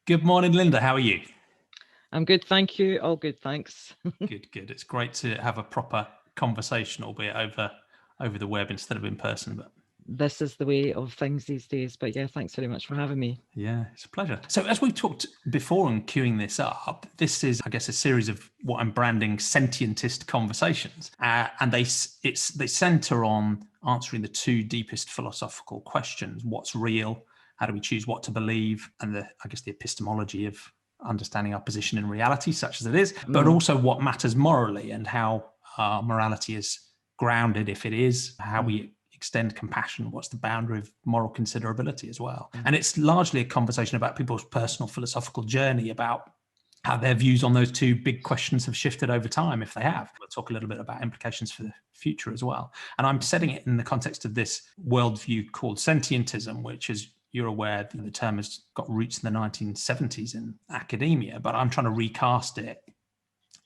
Good morning, Lynda. How are you? I'm good, thank you. All good, thanks. Good. It's great to have a proper conversation, albeit over the web instead of in person. But This is the way of things these days. But yeah, thanks very much for having me. yeah, it's a pleasure. So as we talked before and queuing this up, this is, I guess, a series of what I'm branding Sentientist Conversations, and they centre on answering the two deepest philosophical questions: what's real? How do we choose what to believe? And the epistemology of understanding our position in reality, such as it is, but also what matters morally and how our morality is grounded, if it is, how we extend compassion, what's the boundary of moral considerability as well. And it's largely a conversation about people's personal philosophical journey, about how their views on those two big questions have shifted over time, if they have. We'll talk a little bit about implications for the future as well. And I'm setting it in the context of this worldview called Sentientism, which is, you're aware, the term has got roots in the 1970s in academia, but I'm trying to recast it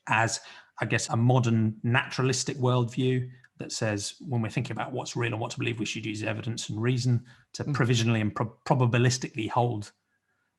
as, I guess, a modern naturalistic worldview that says when we're thinking about what's real and what to believe, we should use evidence and reason to provisionally and probabilistically hold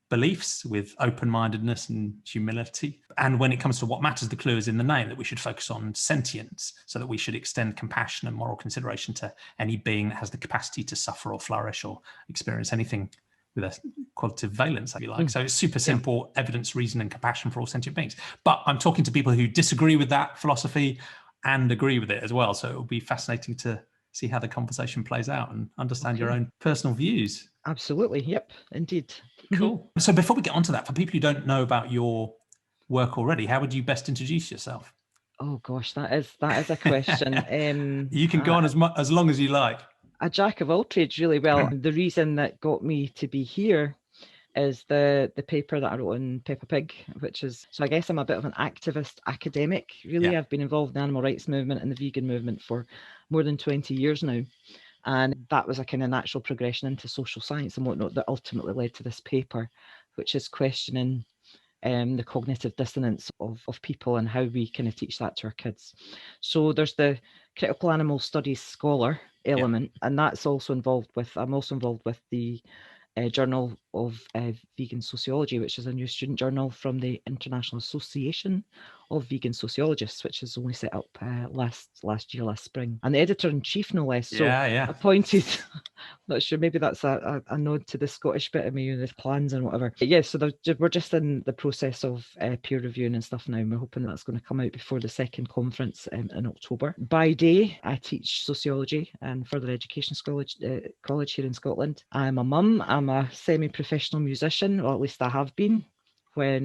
beliefs with open-mindedness and humility. And when it comes to what matters, the clue is in the name, that we should focus on sentience, so that we should extend compassion and moral consideration to any being that has the capacity to suffer or flourish or experience anything with a qualitative valence, if you like. So it's super simple, evidence, reason, and compassion for all sentient beings. But I'm talking to people who disagree with that philosophy and agree with it as well. So it will be fascinating to see how the conversation plays out and understand your own personal views. Absolutely. Yep, indeed. Cool. So before we get onto that, for people who don't know about your work already, how would you best introduce yourself? Oh gosh, that is a question. You can go on as long as you like. A jack of all trades, really. Well, the reason that got me to be here is the paper that I wrote on Peppa Pig, which is, so I guess I'm a bit of an activist academic, really. I've been involved in the animal rights movement and the vegan movement for more than 20 years now. And that was a kind of natural progression into social science and whatnot that ultimately led to this paper, which is questioning the cognitive dissonance of people and how we kind of teach that to our kids. So there's the critical animal studies scholar element, and that's also involved with, I'm also involved with the Journal of Vegan Sociology, which is a new student journal from the International Association of Vegan Sociologists, which is only set up last spring. And the editor-in-chief, no less, so appointed, not sure, maybe that's a nod to the Scottish bit of me, the clans and whatever. But so we're just in the process of peer reviewing and stuff now, and we're hoping that's going to come out before the second conference in October. By day, I teach sociology and further education college here in Scotland. I'm a mum, I'm a semi-professional musician, or at least I have been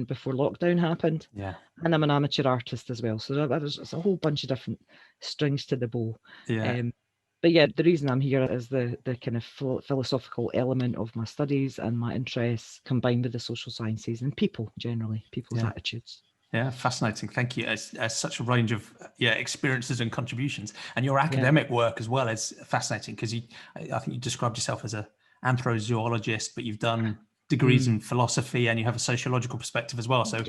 before lockdown happened. And I'm an amateur artist as well. So there's a whole bunch of different strings to the bow. But yeah, the reason I'm here is the kind of philosophical element of my studies and my interests combined with the social sciences and people generally, people's attitudes. Yeah, fascinating. Thank you. As such a range of experiences and contributions, and your academic work as well is fascinating, because I think you described yourself as an anthrozoologist, but you've done degrees in philosophy and you have a sociological perspective as well. So it's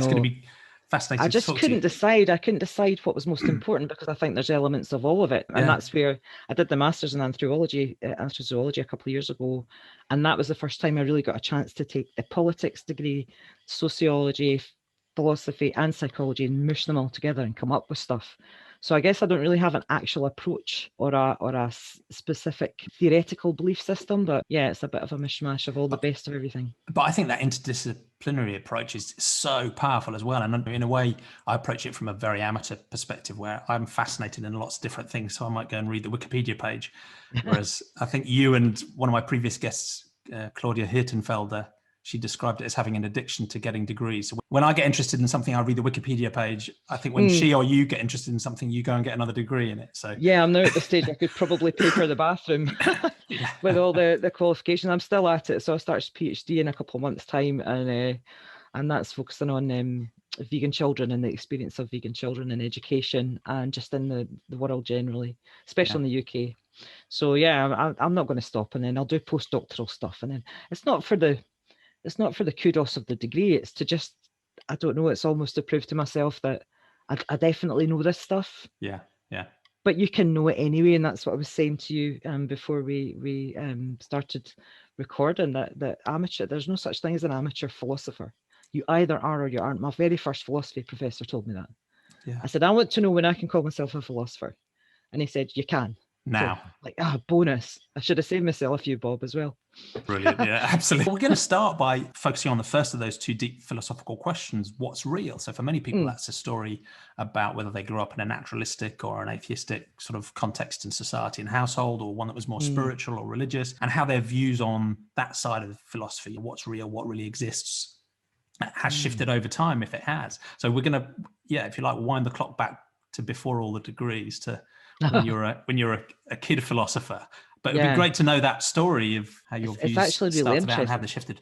going to be fascinating. I just couldn't decide. I couldn't decide what was most important, because I think there's elements of all of it. And that's where I did the master's in anthrozoology a couple of years ago. And that was the first time I really got a chance to take the politics degree, sociology, philosophy and psychology, and mush them all together and come up with stuff. So I guess I don't really have an actual approach or a specific theoretical belief system, but it's a bit of a mishmash of all the best of everything. But I think that interdisciplinary approach is so powerful as well. And in a way, I approach it from a very amateur perspective, where I'm fascinated in lots of different things. So I might go and read the Wikipedia page. Whereas I think you and one of my previous guests, Claudia Hirtenfelder, she described it as having an addiction to getting degrees. So when I get interested in something, I read the Wikipedia page. I think when she or you get interested in something, you go and get another degree in it. So I'm now at the stage I could probably paper the bathroom with all the qualifications. I'm still at it. So I start a PhD in a couple of months' time, and that's focusing on vegan children and the experience of vegan children in education and just in the world generally, especially in the UK. So I'm not going to stop, and then I'll do postdoctoral stuff, and then it's not for the kudos of the degree. It's to just, I don't know, it's almost to prove to myself that I definitely know this stuff. Yeah. But you can know it anyway, and that's what I was saying to you before we started recording that amateur, there's no such thing as an amateur philosopher. You either are or you aren't. My very first philosophy professor told me that. Yeah. I said, I want to know when I can call myself a philosopher. And he said, you can. Now. So, like, bonus. I should have saved myself a few bob as well. Brilliant. Yeah, absolutely. We're going to start by focusing on the first of those two deep philosophical questions. What's real? So for many people, that's a story about whether they grew up in a naturalistic or an atheistic sort of context in society and household, or one that was more spiritual or religious, and how their views on that side of philosophy, what's real, what really exists, has shifted over time, if it has. So we're going to, if you like, wind the clock back to before all the degrees, to when you're a kid philosopher. But it'd be great to know that story of how your views actually really started out and how they shifted.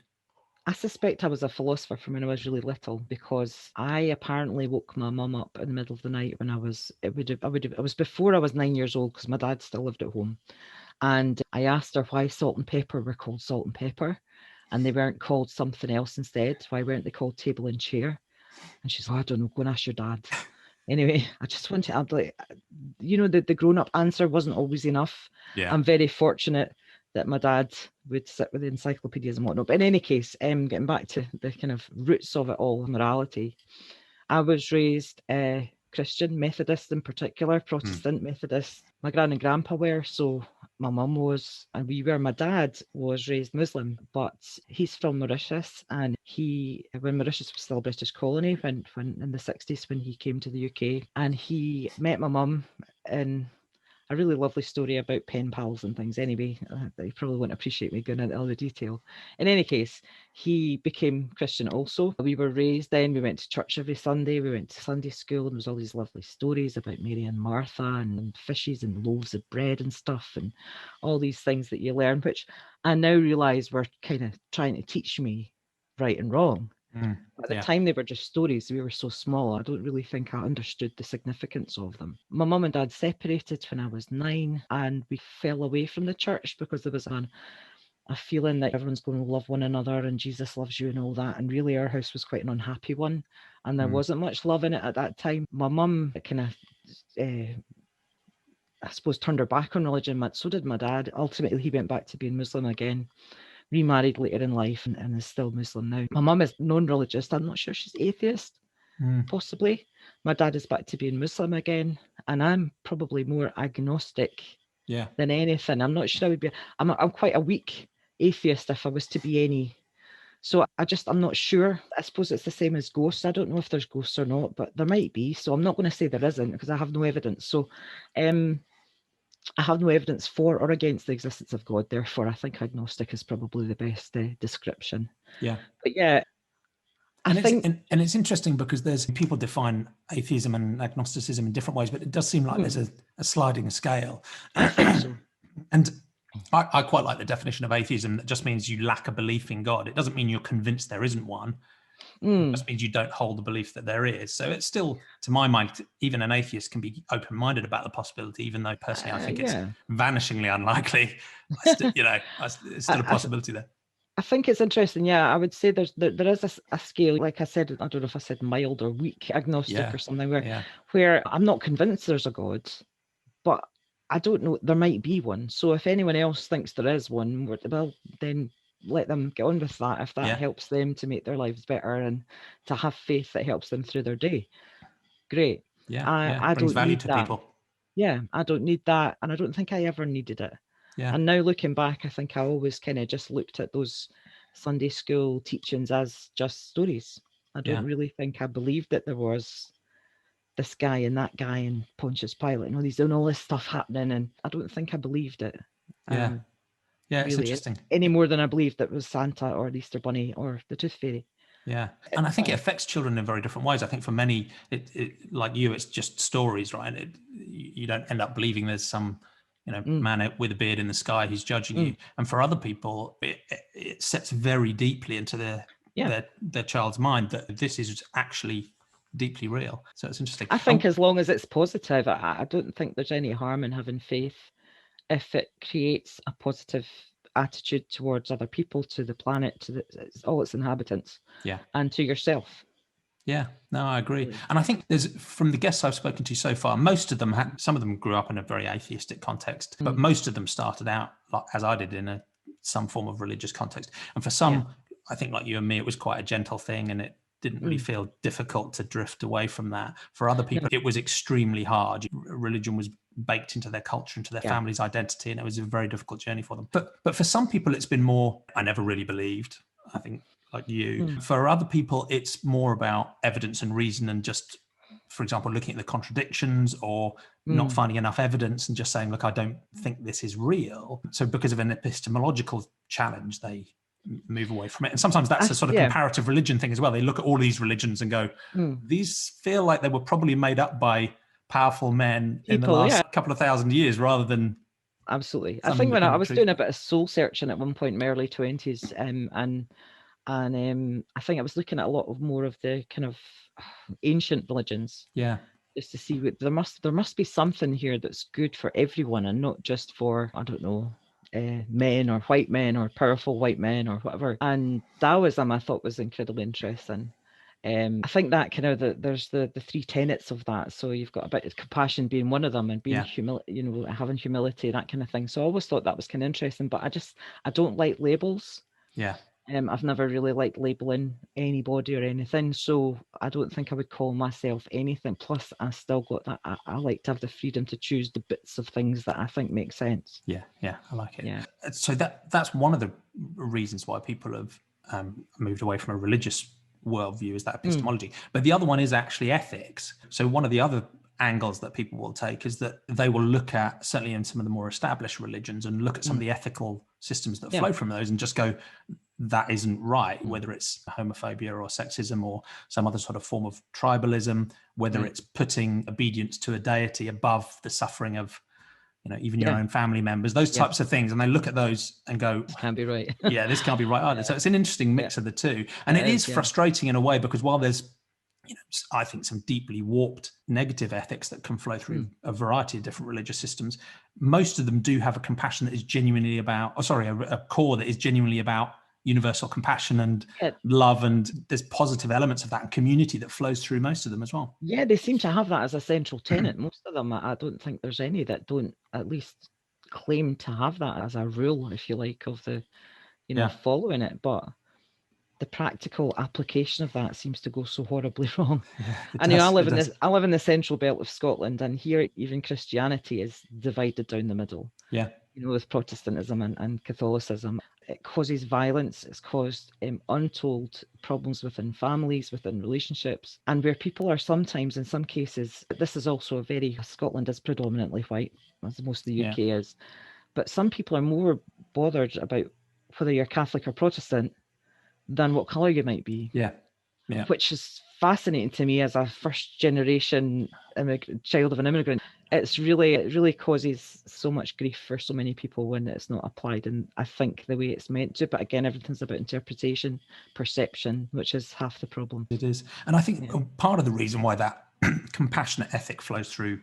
I suspect I was a philosopher from when I was really little, because I apparently woke my mum up in the middle of the night when it was before I was 9 years old, because my dad still lived at home. And I asked her why salt and pepper were called salt and pepper and they weren't called something else instead. Why weren't they called table and chair? And she's like, I don't know, go and ask your dad. Anyway, I just wanted, I'd like, the grown-up answer wasn't always enough. Yeah. I'm very fortunate that my dad would sit with the encyclopedias and whatnot. But in any case, getting back to the kind of roots of it all, morality, I was raised Christian, Methodist in particular, Protestant Methodist. My gran and grandpa were, so my mum was, and we were. My dad was raised Muslim, but he's from Mauritius, and when Mauritius was still a British colony, when in the 60s when he came to the UK, and he met my mum in a really lovely story about pen pals and things. Anyway, you probably won't appreciate me going into all the detail. In any case, he became Christian also. We were raised then, we went to church every Sunday, we went to Sunday school, and there was all these lovely stories about Mary and Martha and fishes and loaves of bread and stuff and all these things that you learn, which I now realise were kind of trying to teach me right and wrong. At the time, they were just stories. We were so small. I don't really think I understood the significance of them. My mum and dad separated when I was 9, and we fell away from the church because there was a feeling that everyone's going to love one another and Jesus loves you and all that. And really, our house was quite an unhappy one, and there wasn't much love in it at that time. My mum kind of, I suppose, turned her back on religion. So did my dad. Ultimately, he went back to being Muslim again. Remarried later in life and is still Muslim now. My mum is non-religious. I'm not sure she's atheist, possibly. My dad is back to being Muslim again, and I'm probably more agnostic than anything. I'm not sure I would be. I'm quite a weak atheist if I was to be any. So I'm not sure. I suppose it's the same as ghosts. I don't know if there's ghosts or not, but there might be. So I'm not going to say there isn't because I have no evidence. So I have no evidence for or against the existence of God. Therefore, I think agnostic is probably the best description. Yeah. But yeah, I think... And it's interesting because there's people define atheism and agnosticism in different ways, but it does seem like there's a sliding scale. I think so. And I quite like the definition of atheism. That just means you lack a belief in God. It doesn't mean you're convinced there isn't one. It just means you don't hold the belief that there is. So it's still, to my mind, even an atheist can be open-minded about the possibility, even though personally I think it's vanishingly unlikely. It's still a possibility there. I think it's interesting. Yeah, I would say there is a scale. Like I said, I don't know if I said mild or weak agnostic or something, where I'm not convinced there's a God, but I don't know, there might be one. So if anyone else thinks there is one, well, then let them get on with that if that helps them to make their lives better and to have faith that helps them through their day. Great. I don't value need to that. People. Yeah, I don't need that, and I don't think I ever needed it. Yeah. And now looking back, I think I always kind of just looked at those Sunday school teachings as just stories. I don't really think I believed that there was this guy and that guy and Pontius Pilate and all this stuff happening, and I don't think I believed it. It's really, interesting. Any more than I believed that it was Santa or the Easter Bunny or the Tooth Fairy. Yeah. And I think it affects children in very different ways. I think for many, it like you, it's just stories, right? You don't end up believing there's some, man with a beard in the sky who's judging you. And for other people, it sets very deeply into their child's mind that this is actually deeply real. So it's interesting. I think as long as it's positive, I don't think there's any harm in having faith if it creates a positive attitude towards other people, to the planet, to all its inhabitants, and to yourself. Yeah, no, I agree. And I think from the guests I've spoken to so far, most of them some of them grew up in a very atheistic context, but most of them started out, like, as I did, in a some form of religious context. And for some, I think like you and me, it was quite a gentle thing, and it didn't really feel difficult to drift away from that. For other people, it was extremely hard. Religion was baked into their culture, into their family's identity, and it was a very difficult journey for them. But for some people, it's been more, I never really believed, I think, like you. For other people, it's more about evidence and reason, and just, for example, looking at the contradictions or not finding enough evidence and just saying, look, I don't think this is real. So because of an epistemological challenge, they move away from it. And sometimes that's a sort of comparative religion thing as well. They look at all these religions and go, these feel like they were probably made up by powerful men in the last couple of thousand years rather than... Absolutely. I think when I was doing a bit of soul searching at one point in my early 20s, and I think I was looking at a lot of more of the kind of ancient religions. Yeah. Just to see what there must be something here that's good for everyone and not just for, I don't know, men or white men or powerful white men or whatever. And Taoism, I thought, was incredibly interesting. I think that kind of there's the three tenets of that. So you've got a bit of compassion being one of them, and being having humility, that kind of thing. So I always thought that was kind of interesting, but I don't like labels. Yeah. I've never really liked labeling anybody or anything, so I don't think I would call myself anything. Plus, I still got that. I like to have the freedom to choose the bits of things that I think make sense. Yeah, I like it. Yeah. So that's one of the reasons why people have moved away from a religious worldview, is that epistemology. But the other one is actually ethics. So one of the other angles that people will take is that they will look at, certainly in some of the more established religions, and look at some of the ethical systems that flow from those and just go, that isn't right, whether it's homophobia or sexism or some other sort of form of tribalism, whether it's putting obedience to a deity above the suffering of, even your own family members, those types of things. And they look at those and go, this can't be right. This can't be right either. So it's an interesting mix of the two. And it is frustrating in a way, because while there's, I think, some deeply warped negative ethics that can flow through a variety of different religious systems, most of them do have a compassion that is genuinely about, a core that is genuinely about universal compassion and love, and there's positive elements of that and community that flows through most of them as well. Yeah, they seem to have that as a central tenet. Most of them, I don't think there's any that don't at least claim to have that as a rule, if you like, of the, following it. But the practical application of that seems to go so horribly wrong. I live in the central belt of Scotland, and here even Christianity is divided down the middle. Yeah. With Protestantism and Catholicism. It causes violence. It's caused untold problems within families, within relationships, and where people are sometimes, in some cases, this is also Scotland is predominantly white, as most of the UK is, but some people are more bothered about whether you're Catholic or Protestant than what colour you might be. Yeah. Which is fascinating to me as a first generation child of an immigrant. It really causes so much grief for so many people when it's not applied, and I think the way it's meant to. But again, everything's about interpretation, perception, which is half the problem. It is. And I think part of the reason why that compassionate ethic flows through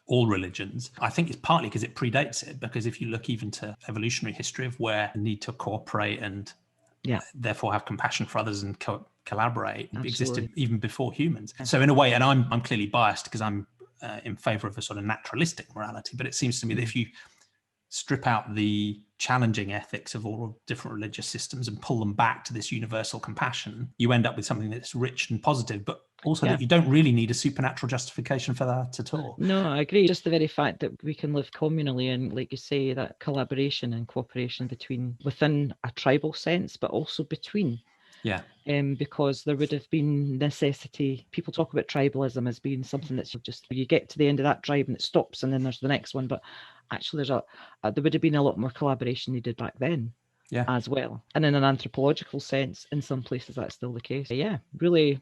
all religions, I think, is partly because it predates it. Because if you look even to evolutionary history of where the need to cooperate and therefore have compassion for others and collaborate existed even before humans. So in a way, and I'm clearly biased because I'm in favor of a sort of naturalistic morality, but it seems to me that if you strip out the challenging ethics of all different religious systems and pull them back to this universal compassion, you end up with something that's rich and positive, but also that you don't really need a supernatural justification for that at all. No, I agree. Just the very fact that we can live communally, and like you say, that collaboration and cooperation within a tribal sense, but also between. Yeah. Because there would have been necessity. People talk about tribalism as being something that's just, you get to the end of that tribe and it stops, and then there's the next one. But actually, there would have been a lot more collaboration needed back then as well. And in an anthropological sense, in some places, that's still the case. Yeah, really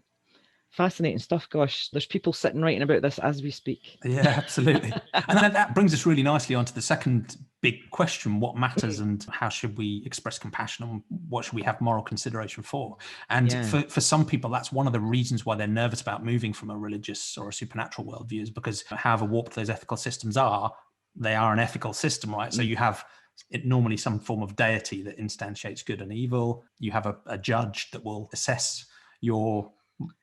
fascinating stuff. Gosh, there's people sitting writing about this as we speak. Yeah, absolutely. And that brings us really nicely onto the second big question: what matters, and how should we express compassion, and what should we have moral consideration for? And for some people, that's one of the reasons why they're nervous about moving from a religious or a supernatural worldview, is because however warped those ethical systems are, they are an ethical system, right? So you have normally some form of deity that instantiates good and evil. You have a judge that will assess your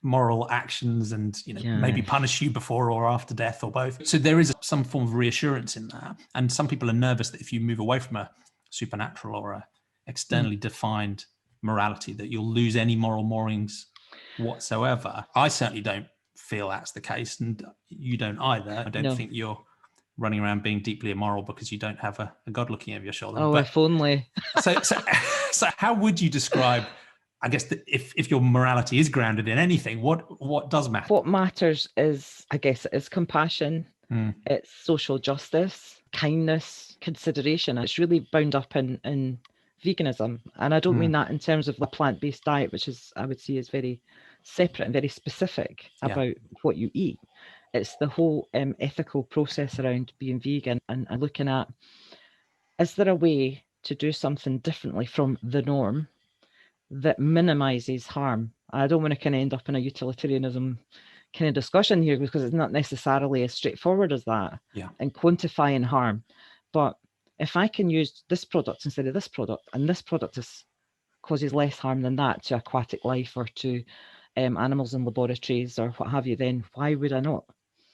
moral actions and maybe punish you before or after death or both. So there is some form of reassurance in that, and some people are nervous that if you move away from a supernatural or a externally defined morality, that you'll lose any moral moorings whatsoever. I certainly don't feel that's the case, and you don't either. I don't think you're running around being deeply immoral because you don't have a God looking over your shoulder. Oh, if only. so how would you describe, I guess, if your morality is grounded in anything, what does matter? What matters is, I guess, it's compassion, it's social justice, kindness, consideration. It's really bound up in veganism. And I don't mean that in terms of the plant-based diet, which is, I would say, is very separate and very specific about what you eat. It's the whole ethical process around being vegan and looking at, is there a way to do something differently from the norm that minimizes harm? I don't want to kind of end up in a utilitarianism kind of discussion here, because it's not necessarily as straightforward as that and quantifying harm. But if I can use this product instead of this product, and this product causes less harm than that to aquatic life or to animals in laboratories or what have you, then why would I not?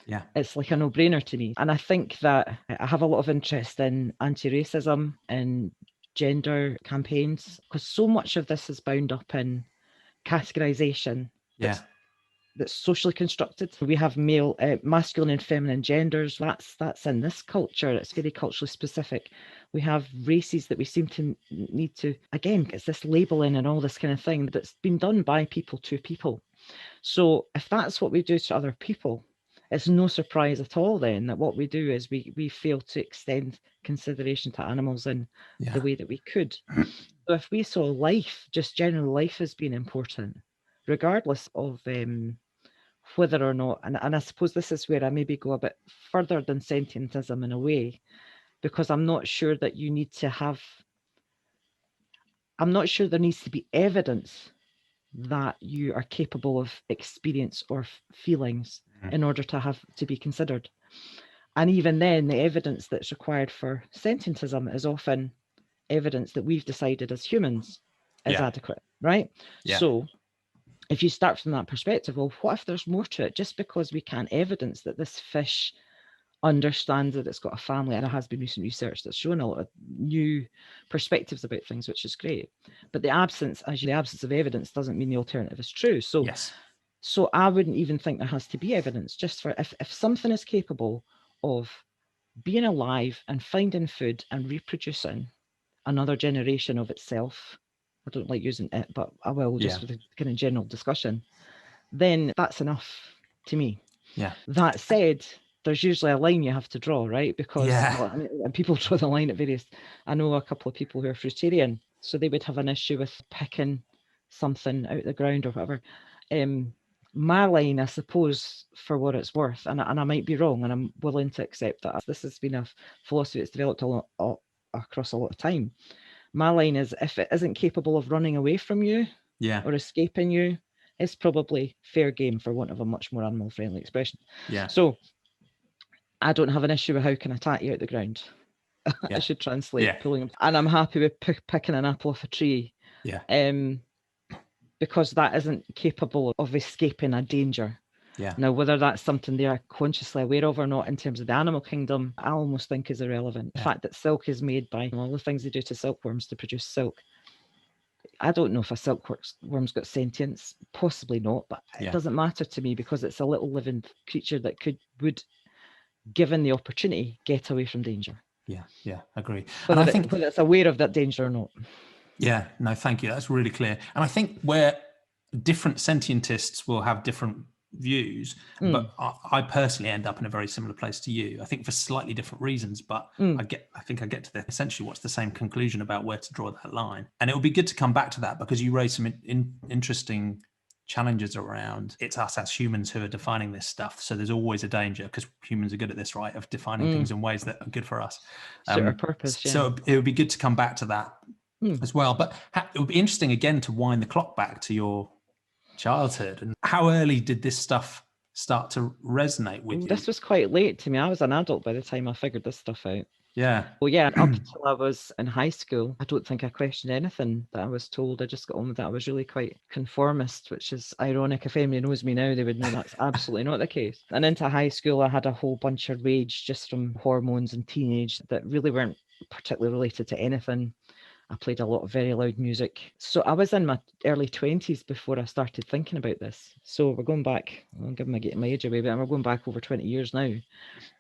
Yeah, it's like a no-brainer to me. And I think that I have a lot of interest in anti-racism and gender campaigns, because so much of this is bound up in categorization that's socially constructed. We have male, masculine and feminine genders. That's in this culture. It's very culturally specific. We have races that we seem to need to, again, it's this labeling and all this kind of thing that's been done by people to people. So if that's what we do to other people, it's no surprise at all then that what we do is we fail to extend consideration to animals in the way that we could. So if we saw life, just general life, as being important, regardless of whether or not, and I suppose this is where I maybe go a bit further than sentientism in a way, because I'm not sure that you need to have, I'm not sure there needs to be evidence that you are capable of experience or feelings in order to have to be considered. And even then, the evidence that's required for sentientism is often evidence that we've decided as humans is adequate, right? So if you start from that perspective, well, what if there's more to it? Just because we can't evidence that this fish understands that it's got a family, and there has been recent research that's shown a lot of new perspectives about things, which is great. But the absence of evidence doesn't mean the alternative is true. So so I wouldn't even think there has to be evidence. Just for if something is capable of being alive and finding food and reproducing another generation of itself, I don't like using it, but I will just for the kind of general discussion, then that's enough to me. That said, there's usually a line you have to draw, right? Because well, I mean, and people draw the line at various, I know a couple of people who are fruitarian, so they would have an issue with picking something out of the ground or whatever. My line, I suppose, for what it's worth, and I might be wrong, and I'm willing to accept that this has been a philosophy that's developed across a lot of time. My line is, if it isn't capable of running away from you or escaping you, it's probably fair game, for want of a much more animal-friendly expression. So I don't have an issue with how can I attack you out the ground. I should translate pulling them. And I'm happy with picking an apple off a tree. Because that isn't capable of escaping a danger. Now, whether that's something they are consciously aware of or not in terms of the animal kingdom, I almost think is irrelevant. The fact that silk is made by all the things they do to silkworms to produce silk. I don't know if a silkworm's got sentience, possibly not, but it doesn't matter to me, because it's a little living creature that would, given the opportunity, get away from danger. Agree. Whether, and I think whether it's aware of that danger or not. No, thank you. That's really clear. And I think where different sentientists will have different views, but I personally end up in a very similar place to you. I think for slightly different reasons, but I think I get to essentially what's the same conclusion about where to draw that line. And it would be good to come back to that, because you raised some interesting challenges around, it's us as humans who are defining this stuff. So there's always a danger, because humans are good at this, right, of defining things in ways that are good for us. Sort of purpose. So it would be good to come back to that as well. But it would be interesting again to wind the clock back to your childhood, and how early did this stuff start to resonate with you? This was quite late to me. I was an adult by the time I figured this stuff out. Well, up until I was in high school, I don't think I questioned anything that I was told. I just got on with that. I was really quite conformist, which is ironic. If anybody knows me now, they would know that's absolutely not the case. And into high school, I had a whole bunch of rage just from hormones and teenage that really weren't particularly related to anything. I played a lot of very loud music. So I was in my early 20s before I started thinking about this. So we're going back, I'm giving my age away, but we're going back over 20 years now.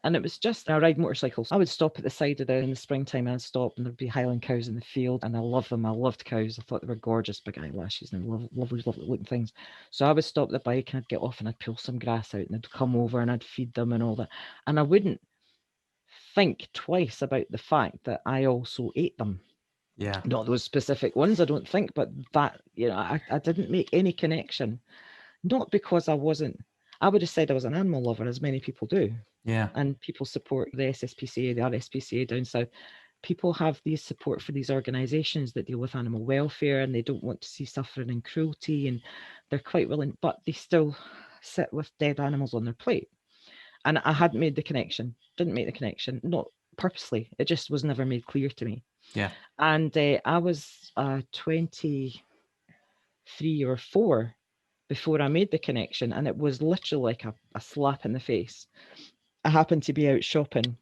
And it was just, I ride motorcycles. I would stop at the side of in the springtime, I'd stop and there'd be Highland cows in the field. And I love them. I loved cows. I thought they were gorgeous, big eyelashes and lovely, lovely looking things. So I would stop the bike and I'd get off and I'd pull some grass out and I'd come over and I'd feed them and all that. And I wouldn't think twice about the fact that I also ate them. Yeah. Not those specific ones, I don't think, but that, I didn't make any connection. Not because I would have said I was an animal lover, as many people do. Yeah. And people support the SSPCA, the RSPCA down south. People have these support for these organisations that deal with animal welfare, and they don't want to see suffering and cruelty, and they're quite willing, but they still sit with dead animals on their plate. And I hadn't made the connection, didn't make the connection, not purposely. It just was never made clear to me. Yeah. And I was 23 or 4 before I made the connection. And it was literally like a slap in the face. I happened to be out shopping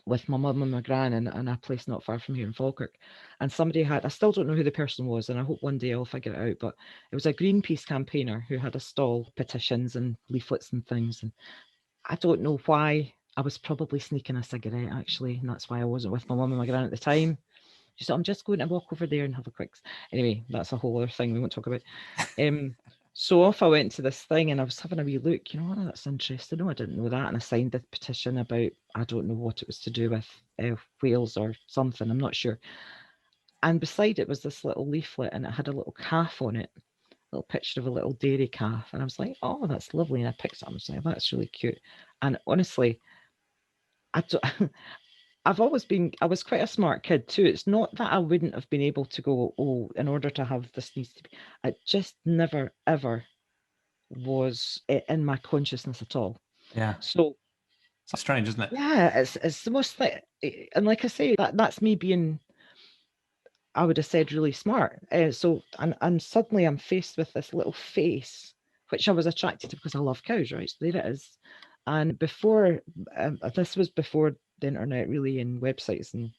with my mum and my gran in a place not far from here in Falkirk. And somebody I still don't know who the person was, and I hope one day I'll figure it out, but it was a Greenpeace campaigner who had a stall, petitions and leaflets and things. And I don't know why. I was probably sneaking a cigarette, actually, and that's why I wasn't with my mum and my gran at the time. She said, I'm just going to walk over there and have a quick... Anyway, that's a whole other thing we won't talk about. So off I went to this thing and I was having a wee look, that's interesting. No, I didn't know that. And I signed the petition about, I don't know what it was to do with whales or something, I'm not sure. And beside it was this little leaflet and it had a little calf on it, a little picture of a little dairy calf. And I was like, oh, that's lovely. And I picked it up and I was like, that's really cute. And honestly, I was quite a smart kid too. It's not that I wouldn't have been able to go, oh, in order to have this needs to be, it just never, ever was in my consciousness at all. Yeah. So it's strange, isn't it? Yeah, it's the most like, and like I say, that's me being, I would have said, really smart. So suddenly I'm faced with this little face, which I was attracted to because I love cows, right? So there it is. And before, this was before the internet really and websites, and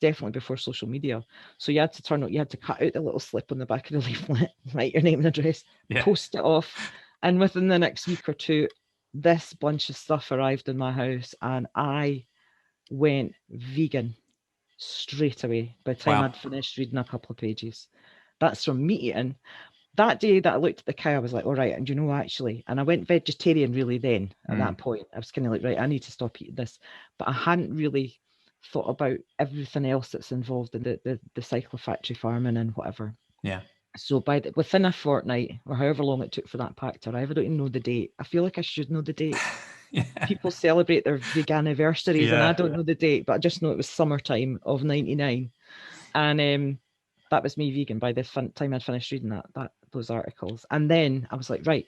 definitely before social media. So you had to cut out the little slip on the back of the leaflet, write your name and address, post it off. And within the next week or two, this bunch of stuff arrived in my house and I went vegan straight away by the time I'd finished reading a couple of pages. That's from meat eating. That day that I looked at the cow, I was like, all right, and actually, and I went vegetarian really then at that point. I was kind of like, right, I need to stop eating this. But I hadn't really thought about everything else that's involved in the cycle of factory farming and whatever. Yeah. So within a fortnight, or however long it took for that pack to arrive, I don't even know the date. I feel like I should know the date. People celebrate their vegan anniversaries and I don't know the date, but I just know it was summertime of 99. And that was me vegan by the time I'd finished reading those articles. And then I was like, right,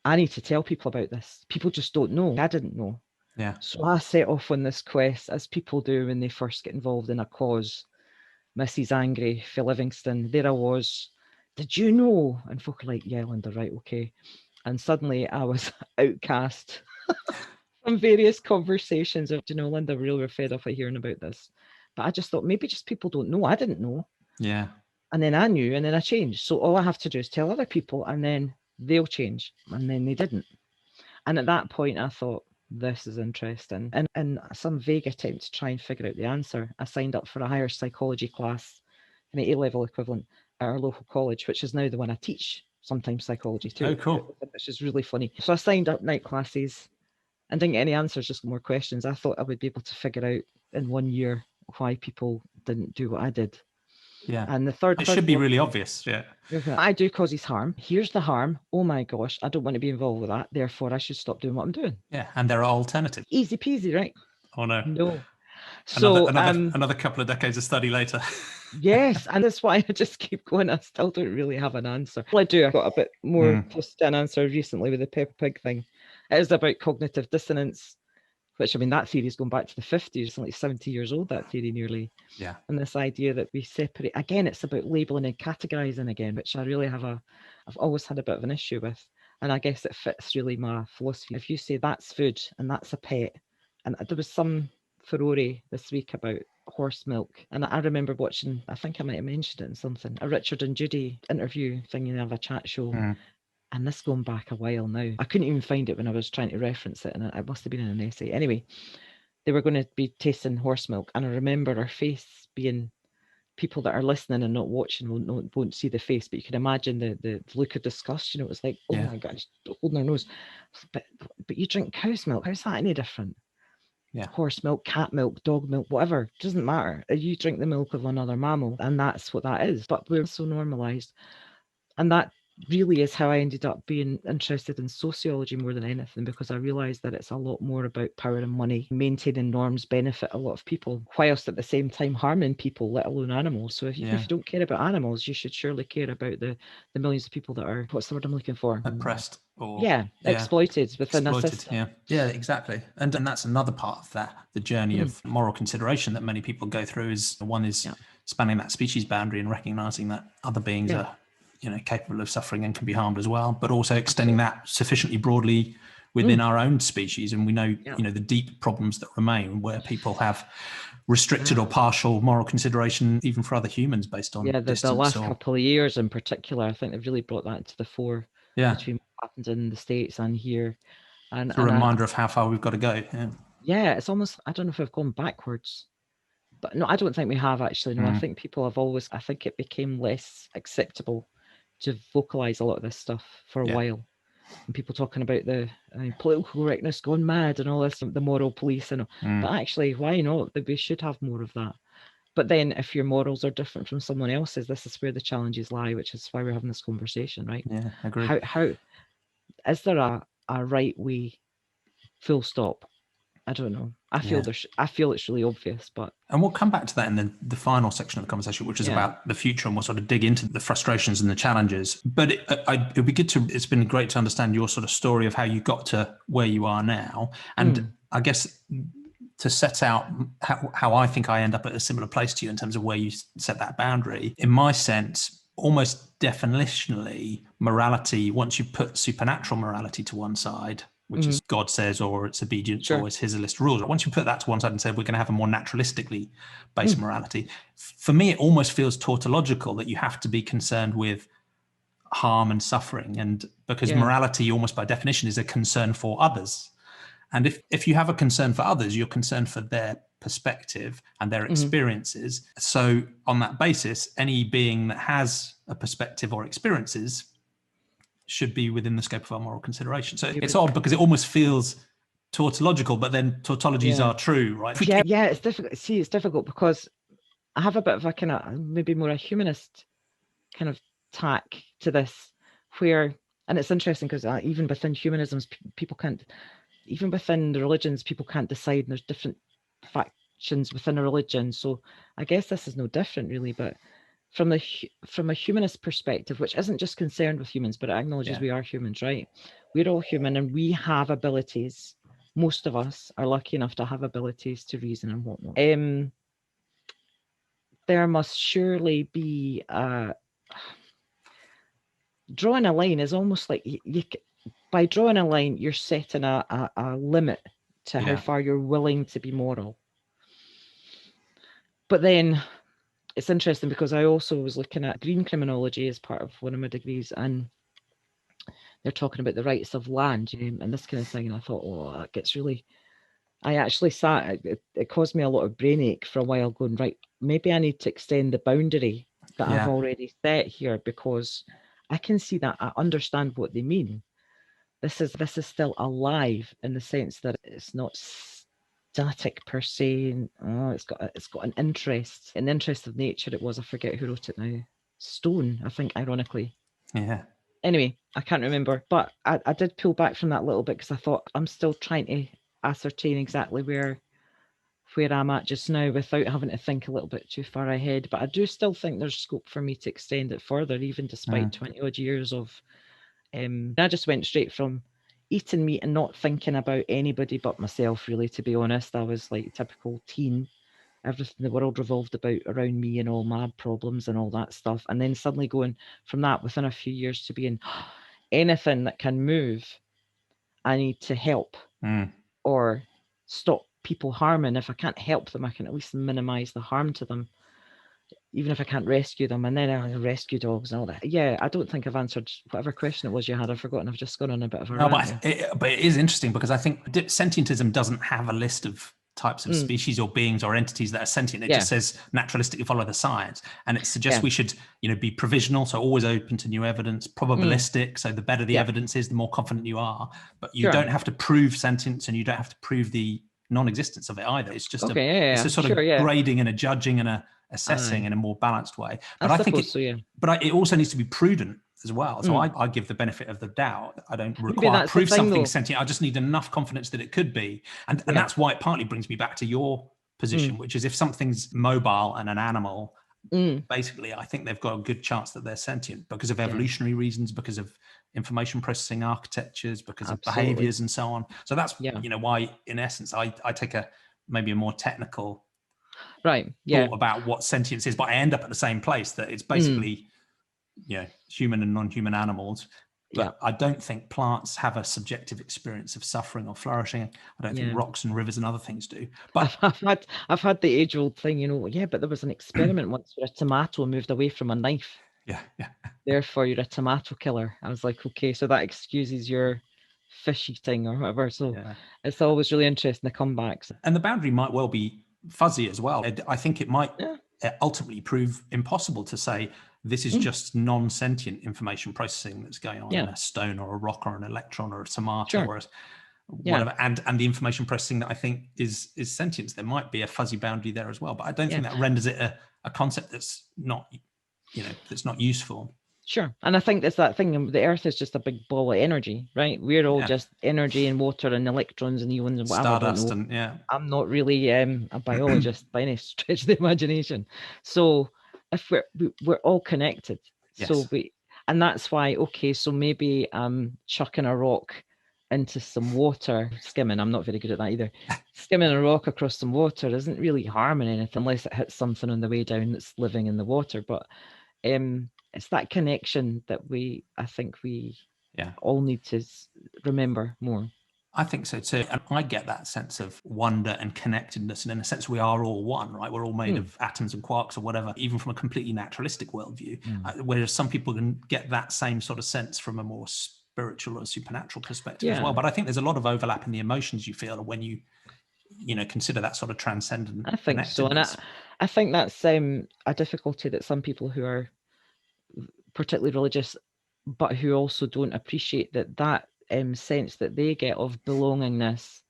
I need to tell people about this. People just don't know. I didn't know. Yeah. So I set off on this quest, as people do when they first get involved in a cause. Mrs. Angry, Phil Livingston, there I was. Did you know? And folk are like, yeah, Lynda, right, okay. And suddenly I was outcast from various conversations of, Lynda, really were fed up of hearing about this. But I just thought maybe just people don't know. I didn't know. Yeah. And then I knew, and then I changed. So all I have to do is tell other people, and then they'll change. And then they didn't. And at that point, I thought, this is interesting. And in some vague attempt to try and figure out the answer, I signed up for a higher psychology class, an A-level equivalent at our local college, which is now the one I teach sometimes psychology too. Oh, cool. Which is really funny. So I signed up night classes and didn't get any answers, just more questions. I thought I would be able to figure out in 1 year why people didn't do what I did. Yeah. And it should be really obvious. Yeah. I do causes harm. Here's the harm. Oh my gosh, I don't want to be involved with that. Therefore, I should stop doing what I'm doing. Yeah. And there are alternatives. Easy peasy, right? Oh no. No. So another couple of decades of study later. Yes, and that's why I just keep going. I still don't really have an answer. Well, I do. I got a bit more close to an answer recently with the Peppa Pig thing. It is about cognitive dissonance, which, I mean, that theory is going back to the 50s. It's like 70 years old, that theory nearly. Yeah. And this idea that we separate, again, it's about labeling and categorizing again, which I really I've always had a bit of an issue with. And I guess it fits really my philosophy. If you say that's food and that's a pet, and there was some furore this week about horse milk. And I remember watching, I think I might have mentioned it in something, a Richard and Judy interview thing, they have a chat show. And this going back a while now. I couldn't even find it when I was trying to reference it, and it must have been in an essay. Anyway, they were going to be tasting horse milk, and I remember her face being, people that are listening and not watching won't see the face, but you can imagine the look of disgust. It was like, oh my gosh, holding her nose. But you drink cow's milk. How's that any different? Yeah. Horse milk, cat milk, dog milk, whatever, doesn't matter. You drink the milk of another mammal, and that's what that is. But we're so normalized. And that really is how I ended up being interested in sociology more than anything, because I realized that it's a lot more about power and money. Maintaining norms benefit a lot of people, whilst at the same time harming people, let alone animals. So if you don't care about animals, you should surely care about the millions of people that are, what's the word I'm looking for? Oppressed or exploited within a system. Yeah, exactly. And that's another part of that, the journey of moral consideration that many people go through is one is spanning that species boundary and recognizing that other beings are capable of suffering and can be harmed as well, but also extending that sufficiently broadly within our own species. And we know, the deep problems that remain where people have restricted or partial moral consideration, even for other humans, based on distance. The last couple of years in particular, I think they've really brought that to the fore between what happens in the States and here. And it's a reminder of how far we've got to go. Yeah, it's almost, I don't know if we've gone backwards. But no, I don't think we have actually. No, I think people have always, I think it became less acceptable to vocalize a lot of this stuff for a while, and people talking about the political correctness gone mad and all this, the moral police and all. But actually, why not? That we should have more of that. But then if your morals are different from someone else's, this is where the challenges lie, which is why we're having this conversation, right? Yeah, I agree. How is there a right way, full stop? I don't know. I feel it's really obvious, and we'll come back to that in the final section of the conversation, which is about the future, and we'll sort of dig into the frustrations and the challenges. But it'd be good it's been great to understand your sort of story of how you got to where you are now, and I guess to set out how I think I end up at a similar place to you in terms of where you set that boundary. In my sense, almost definitionally, morality, once you put supernatural morality to one side, which is God says, or it's obedience, or it's his list of rules. Once you put that to one side and say, we're going to have a more naturalistically based morality, for me, it almost feels tautological that you have to be concerned with harm and suffering. And because morality, almost by definition, is a concern for others. And if you have a concern for others, you're concerned for their perspective and their experiences. So on that basis, any being that has a perspective or experiences should be within the scope of our moral consideration. So it's odd because it almost feels tautological, but then tautologies are true, right? Yeah, it's difficult. See, it's difficult because I have a bit of a kind of maybe more a humanist kind of tack to this, where, and it's interesting because even within humanisms, people can't, even within the religions, people can't decide, and there's different factions within a religion. So I guess this is no different really, but from a humanist perspective, which isn't just concerned with humans, but it acknowledges we are humans, right? We're all human and we have abilities. Most of us are lucky enough to have abilities to reason and whatnot. There must surely be drawing a line is almost like by drawing a line, you're setting a limit to how far you're willing to be moral. But then it's interesting because I also was looking at green criminology as part of one of my degrees, and they're talking about the rights of land, and this kind of thing. And I thought, that gets really, I actually sat, it caused me a lot of brain ache for a while going, right, maybe I need to extend the boundary that I've already set here, because I can see that I understand what they mean. This is still alive in the sense that it's not static per se. It's got an interest. In the interest of nature, it was, I forget who wrote it now. Stone, I think, ironically. Yeah. Anyway, I can't remember, but I did pull back from that a little bit because I thought I'm still trying to ascertain exactly where I'm at just now without having to think a little bit too far ahead. But I do still think there's scope for me to extend it further, even despite 20 odd years of. I just went straight from eating meat and not thinking about anybody but myself, really, to be honest. I was like a typical teen. Everything in the world revolved around me and all my problems and all that stuff. And then suddenly going from that within a few years to being anything that can move, I need to help or stop people harming, if I can't help them, I can at least minimize the harm to them, even if I can't rescue them. And then I rescue dogs and all that. Yeah, I don't think I've answered whatever question it was you had. I've forgotten. I've just gone on a bit of a rant. But it is interesting, because I think sentientism doesn't have a list of types of species or beings or entities that are sentient. It just says naturalistically follow the science, and it suggests we should, be provisional, so always open to new evidence, probabilistic, so the better the evidence is, the more confident you are, but you don't have to prove sentience, and you don't have to prove the non-existence of it either. It's just it's a sort of grading and a judging and a assessing in a more balanced way. But I think it also needs to be prudent as well. So I give the benefit of the doubt. I don't require prove something sentient. I just need enough confidence that it could be. And that's why it partly brings me back to your position, which is if something's mobile and an animal, basically, I think they've got a good chance that they're sentient because of evolutionary reasons, because of information processing architectures, because of behaviors and so on. So that's, why in essence, I take maybe a more technical thought about what sentience is, but I end up at the same place, that it's basically human and non-human animals, but I don't think plants have a subjective experience of suffering or flourishing. I don't think rocks and rivers and other things do. But I've had the age-old thing, but there was an experiment once where a tomato moved away from a knife. Therefore, you're a tomato killer. I was like, okay, so that excuses your fish eating or whatever. So it's always really interesting, the comebacks. And the boundary might well be fuzzy as well. I think it might ultimately prove impossible to say this is just non-sentient information processing that's going on in a stone or a rock or an electron or a tomato or whatever. And the information processing that I think is sentience. There might be a fuzzy boundary there as well, but I don't think that renders it a concept that's not, that's not useful. Sure. And I think there's that thing, the earth is just a big ball of energy, right? We're all just energy and water and electrons and ions and whatever. Stardust I'm not really a biologist by any stretch of the imagination. So if we're all connected. And that's why, so maybe chucking a rock into some water, skimming, I'm not very good at that either. Skimming a rock across some water isn't really harming anything unless it hits something on the way down that's living in the water. But it's that connection that I think we all need to remember more. I think so too. And I get that sense of wonder and connectedness. And in a sense, we are all one, right? We're all made of atoms and quarks or whatever, even from a completely naturalistic worldview. Whereas some people can get that same sort of sense from a more spiritual or supernatural perspective as well. But I think there's a lot of overlap in the emotions you feel when you consider that sort of transcendent. I think so. And I think that's a difficulty that some people who are particularly religious, but who also don't appreciate that sense that they get of belongingness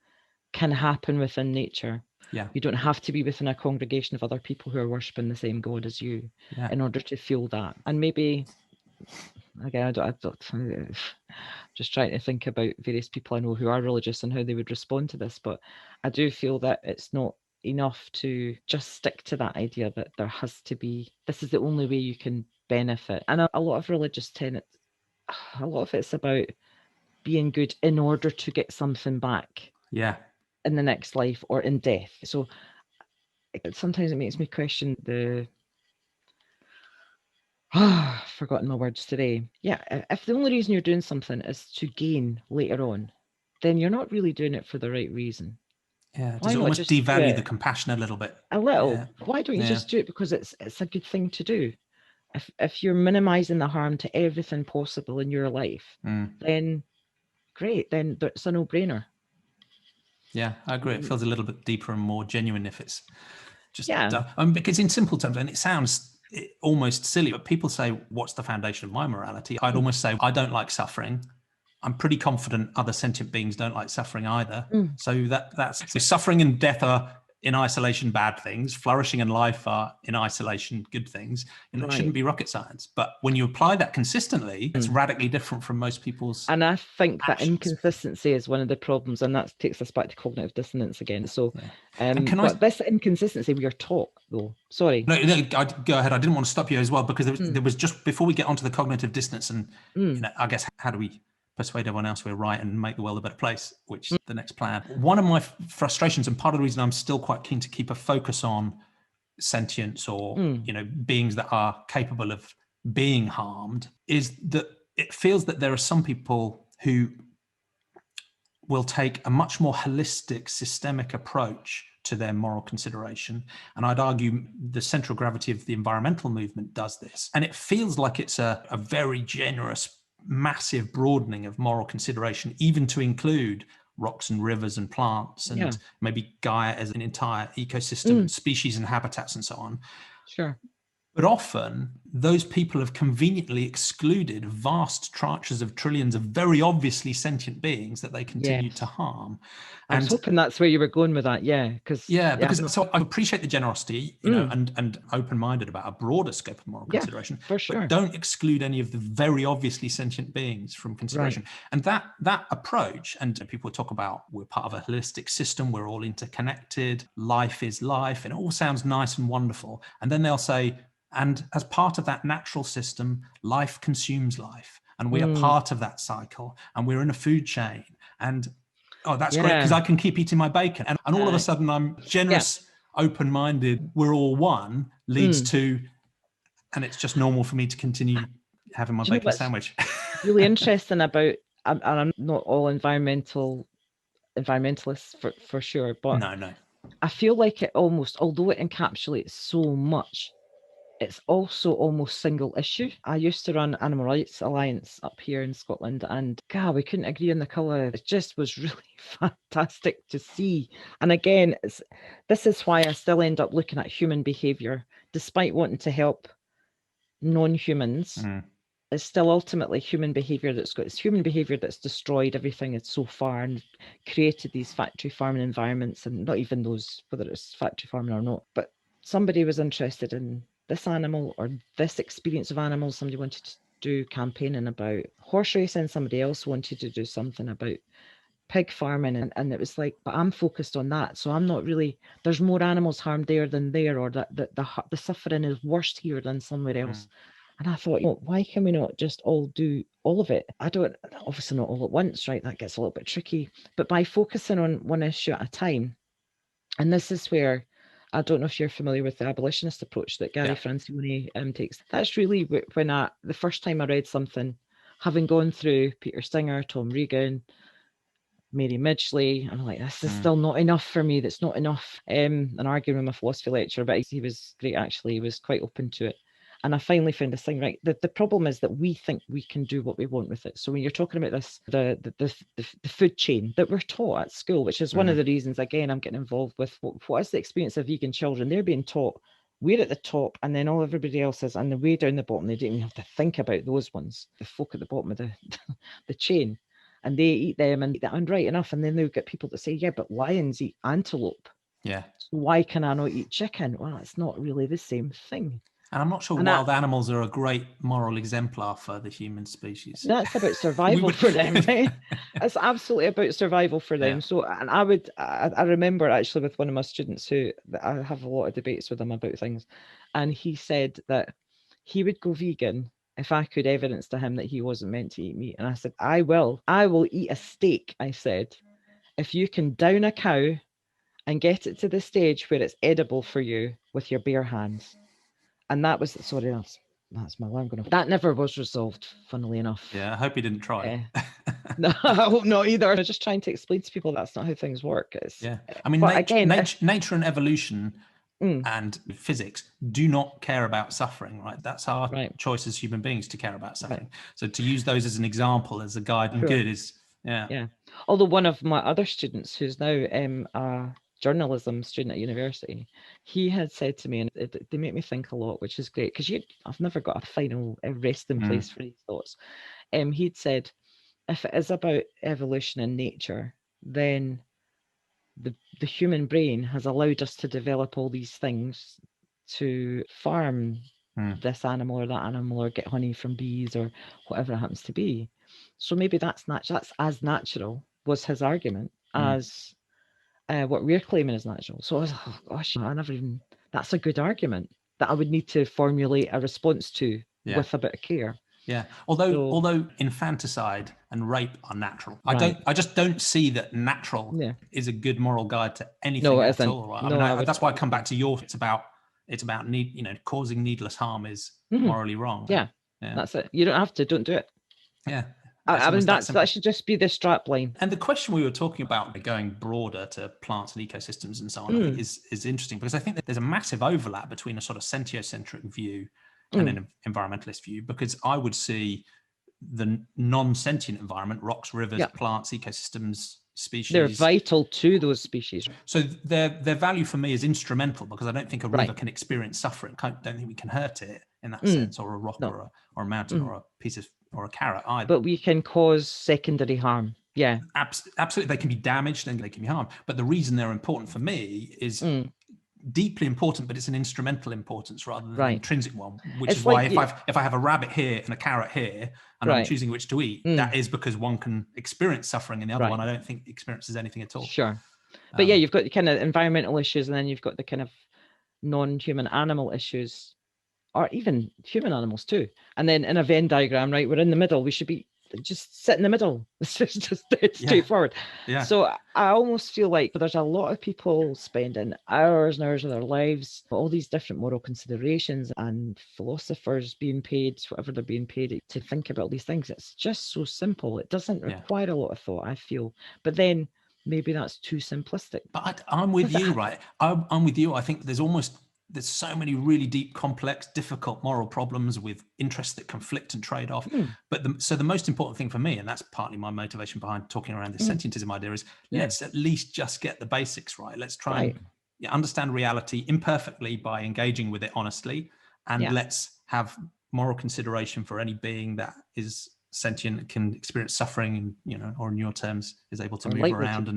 can happen within nature. You don't have to be within a congregation of other people who are worshipping the same God as you in order to feel that. And maybe, again, I don't just trying to think about various people I know who are religious and how they would respond to this, but I do feel that it's not enough to just stick to that idea that there has to be, this is the only way you can benefit. And a lot of religious tenets, a lot of it's about being good in order to get something back in the next life or in death. So sometimes it makes me question forgotten my words today. If the only reason you're doing something is to gain later on, then you're not really doing it for the right reason. Does it almost devalue the compassion a little bit? A little. Why don't you just do it because it's a good thing to do? If you're minimizing the harm to everything possible in your life, then great, then it's a no-brainer. I agree. It feels a little bit deeper and more genuine if it's just because in simple terms, and it sounds almost silly, but people say, what's the foundation of my morality? I'd almost say, I don't like suffering. I'm pretty confident other sentient beings don't like suffering either. So that's suffering and death are in isolation bad things. Flourishing and life are in isolation good things. And it shouldn't be rocket science. But when you apply that consistently, it's radically different from most people's And I think actions. That inconsistency is one of the problems, and that takes us back to cognitive dissonance again. So this inconsistency we are taught, though. Sorry. No, go ahead. I didn't want to stop you as well, because there was just, before we get onto the cognitive dissonance and I guess, how do we persuade everyone else we're right and make the world a better place, which is the next plan. One of my frustrations, and part of the reason I'm still quite keen to keep a focus on sentience or beings that are capable of being harmed, is that it feels that there are some people who will take a much more holistic, systemic approach to their moral consideration. And I'd argue the central gravity of the environmental movement does this. And it feels like it's a very generous, massive broadening of moral consideration, even to include rocks and rivers and plants and maybe Gaia as an entire ecosystem, species and habitats and so on. Sure. But often those people have conveniently excluded vast tranches of trillions of very obviously sentient beings that they continue to harm. I was hoping that's where you were going with that. Because so I appreciate the generosity, you know, and open-minded about a broader scope of moral consideration. For sure. But don't exclude any of the very obviously sentient beings from consideration. Right. And that approach, and people talk about we're part of a holistic system, we're all interconnected, life is life, and it all sounds nice and wonderful. And then they'll say, and as part of that natural system, life consumes life. And we are part of that cycle. And we're in a food chain. And, oh, that's great, because I can keep eating my bacon. And all of a sudden, I'm generous, open-minded, we're all one, leads to, and it's just normal for me to continue having my bacon sandwich. Really interesting about, and I'm not all environmentalists for sure, but no. I feel like it almost, although it encapsulates so much, it's also almost single issue. I used to run Animal Rights Alliance up here in Scotland, and God, we couldn't agree on the colour. It just was really fantastic to see. And again, this is why I still end up looking at human behaviour, despite wanting to help non-humans. It's still ultimately human behaviour it's human behaviour that's destroyed everything so far and created these factory farming environments, and not even those, whether it's factory farming or not. But somebody was interested in this animal or this experience of animals. Somebody wanted to do campaigning about horse racing. Somebody else wanted to do something about pig farming. And it was like, but I'm focused on that. So I'm not really, there's more animals harmed there than there, or that the suffering is worse here than somewhere else. And I thought, why can we not just all do all of it? Obviously not all at once, right? That gets a little bit tricky. But by focusing on one issue at a time, and this is where, I don't know if you're familiar with the abolitionist approach that Gary Francione takes. That's really when the first time I read something, having gone through Peter Singer, Tom Regan, Mary Midgley, I'm like, this is still not enough for me. That's not enough. And arguing with my philosophy lecturer, but he was great, actually. He was quite open to it. And I finally found this thing, right? The problem is that we think we can do what we want with it. So when you're talking about this, the food chain that we're taught at school, which is one of the reasons, again, I'm getting involved with what is the experience of vegan children? They're being taught we're at the top, and then everybody else is, and the way down the bottom, they don't even have to think about those ones, the folk at the bottom of the chain, and they eat them and eat that, and right enough. And then they'll get people that say, yeah, but lions eat antelope. Yeah. So why can I not eat chicken? Well, it's not really the same thing. And I'm not sure wild animals are a great moral exemplar for the human species. That's about survival for them, right? It's absolutely about survival for them. So, and I remember actually with one of my students who I have a lot of debates with him about things, and he said that he would go vegan if I could evidence to him that he wasn't meant to eat meat. And I said, I will eat a steak, I said, if you can down a cow and get it to the stage where it's edible for you with your bare hands. And that was, sorry, that's my alarm going off. That never was resolved, funnily enough. Yeah, I hope he didn't try. No, I hope not either. I'm just trying to explain to people that's not how things work. I mean, nature and evolution and physics do not care about suffering, right? That's our choice as human beings, to care about suffering. So to use those as an example, as a guide and good is, Although one of my other students, who's now a journalism student at university, he had said to me, and they make me think a lot, which is great, because I've never got a final resting place for these thoughts. He'd said, if it is about evolution and nature, then the human brain has allowed us to develop all these things to farm this animal or that animal, or get honey from bees or whatever it happens to be. So maybe that's as natural, was his argument, as what we're claiming is natural. So I was like, oh gosh, that's a good argument that I would need to formulate a response to with a bit of care. Yeah. Although infanticide and rape are natural. I just don't see that natural is a good moral guide to anything at all. Right? I mean, that's why I come back to it's about causing needless harm is morally wrong. Yeah. That's it. You don't have to, don't do it. Yeah. I mean, that should just be the strap line. And the question we were talking about, going broader to plants and ecosystems and so on, I think is interesting, because I think that there's a massive overlap between a sort of sentiocentric view and an environmentalist view, because I would see the non-sentient environment, rocks, rivers, plants, ecosystems, species. They're vital to those species. So their value for me is instrumental, because I don't think a river can experience suffering. I don't think we can hurt it in that sense, or a rock or a mountain or a piece of, or a carrot either. But we can cause secondary harm. Yeah. Absolutely. They can be damaged and they can be harmed. But the reason they're important for me is deeply important, but it's an instrumental importance rather than an intrinsic one, which is why if I have a rabbit here and a carrot here and I'm choosing which to eat, that is because one can experience suffering and the other one I don't think experiences anything at all. Sure. But you've got the kind of environmental issues, and then you've got the kind of non-human animal issues, or even human animals too. And then in a Venn diagram, right, we're in the middle. We should be just sit in the middle. It's just straightforward. Yeah. So I almost feel like there's a lot of people spending hours and hours of their lives, all these different moral considerations, and philosophers being paid whatever they're being paid to think about these things. It's just so simple. It doesn't require a lot of thought, I feel. But then maybe that's too simplistic. But I'm with you, right? I'm with you. I think there's so many really deep, complex, difficult moral problems with interests that conflict and trade off. But so the most important thing for me, and that's partly my motivation behind talking around this sentientism idea, is let's at least just get the basics right. Let's try and understand reality imperfectly by engaging with it honestly. And let's have moral consideration for any being that is sentient, can experience suffering, and or in your terms is able to move around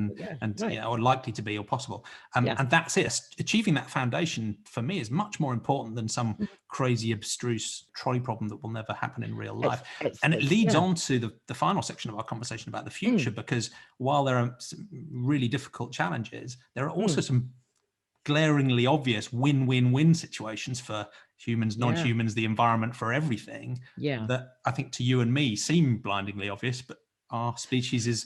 or likely to be, or possible, and that's it. Achieving that foundation for me is much more important than some crazy abstruse trolley problem that will never happen in real life. And it leads on to the final section of our conversation about the future, because while there are some really difficult challenges, there are also some glaringly obvious win-win-win situations for humans, non-humans, the environment, for everything, that I think to you and me seem blindingly obvious, but our species is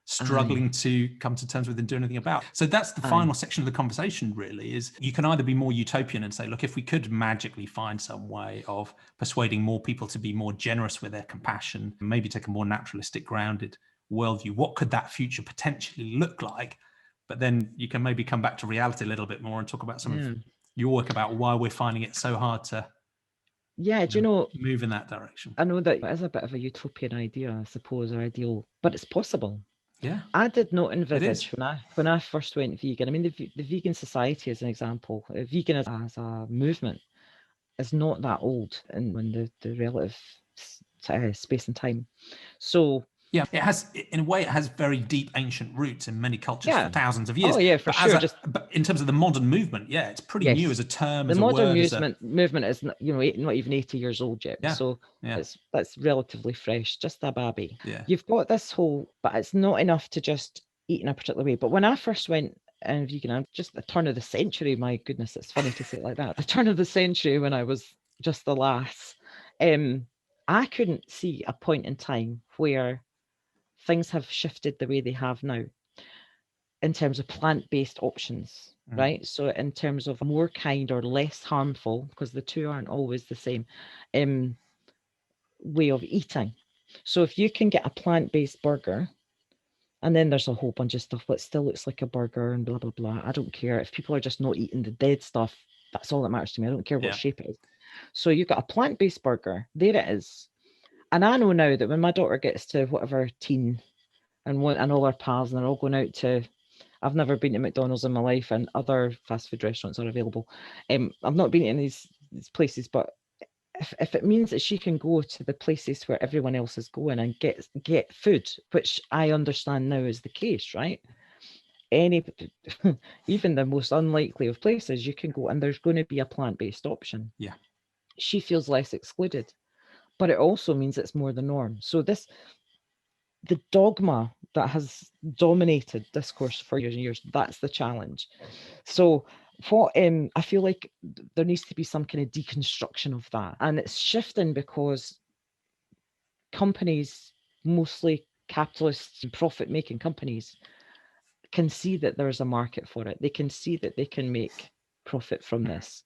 struggling to come to terms with and do anything about. So that's the final section of the conversation, really, is you can either be more utopian and say, look, if we could magically find some way of persuading more people to be more generous with their compassion, maybe take a more naturalistic, grounded worldview, what could that future potentially look like? But then you can maybe come back to reality a little bit more and talk about some of your work about why we're finding it so hard to move in that direction. I know that it is a bit of a utopian idea, I suppose, or ideal, but it's possible. Yeah. I did not envisage when I first went vegan. I mean, the vegan society, as an example, vegan as a movement is not that old in the relative space and time. So yeah, it has, in a way, it has very deep ancient roots in many cultures for thousands of years. Oh yeah, for sure. But in terms of the modern movement, it's pretty new as a term. The modern movement is not even 80 years old yet. Yeah. So that's relatively fresh, just a baby. Yeah. You've got this whole, but it's not enough to just eat in a particular way. But when I first went vegan, just the turn of the century, my goodness, it's funny to say it like that. The turn of the century, when I was just the lass, I couldn't see a point in time where things have shifted the way they have now in terms of plant-based options, right? So in terms of more kind or less harmful, because the two aren't always the same, way of eating. So if you can get a plant-based burger, and then there's a whole bunch of stuff that still looks like a burger and blah, blah, blah. I don't care. If people are just not eating the dead stuff, that's all that matters to me. I don't care what shape it is. So you've got a plant-based burger, there it is. And I know now that when my daughter gets to whatever teen and all her pals, and they're all going out to, I've never been to McDonald's in my life, and other fast food restaurants are available. I've not been in these places, but if it means that she can go to the places where everyone else is going and get food, which I understand now is the case, right? Even the most unlikely of places, you can go and there's going to be a plant-based option. Yeah. She feels less excluded. But it also means it's more the norm. So the dogma that has dominated discourse for years and years, that's the challenge. So what I feel like there needs to be some kind of deconstruction of that. And it's shifting because companies, mostly capitalists and profit-making companies, can see that there's a market for it. They can see that they can make profit from this.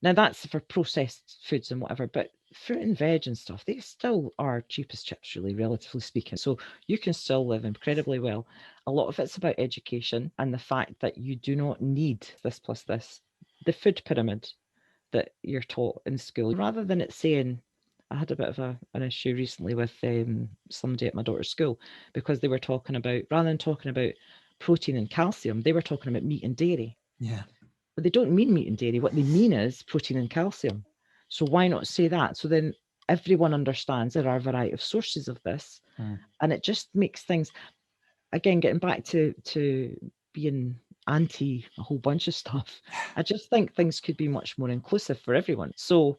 Now that's for processed foods and whatever, but fruit and veg and stuff, they still are cheap as chips, really, relatively speaking. So you can still live incredibly well. A lot of it's about education and the fact that you do not need this plus this. The food pyramid that you're taught in school, rather than it saying, I had a bit of an issue recently with somebody at my daughter's school, because they were talking about, rather than talking about protein and calcium, they were talking about meat and dairy. Yeah. But they don't mean meat and dairy. What they mean is protein and calcium. So why not say that? So then everyone understands there are a variety of sources of this. And it just makes things, again, getting back to being anti a whole bunch of stuff, I just think things could be much more inclusive for everyone. So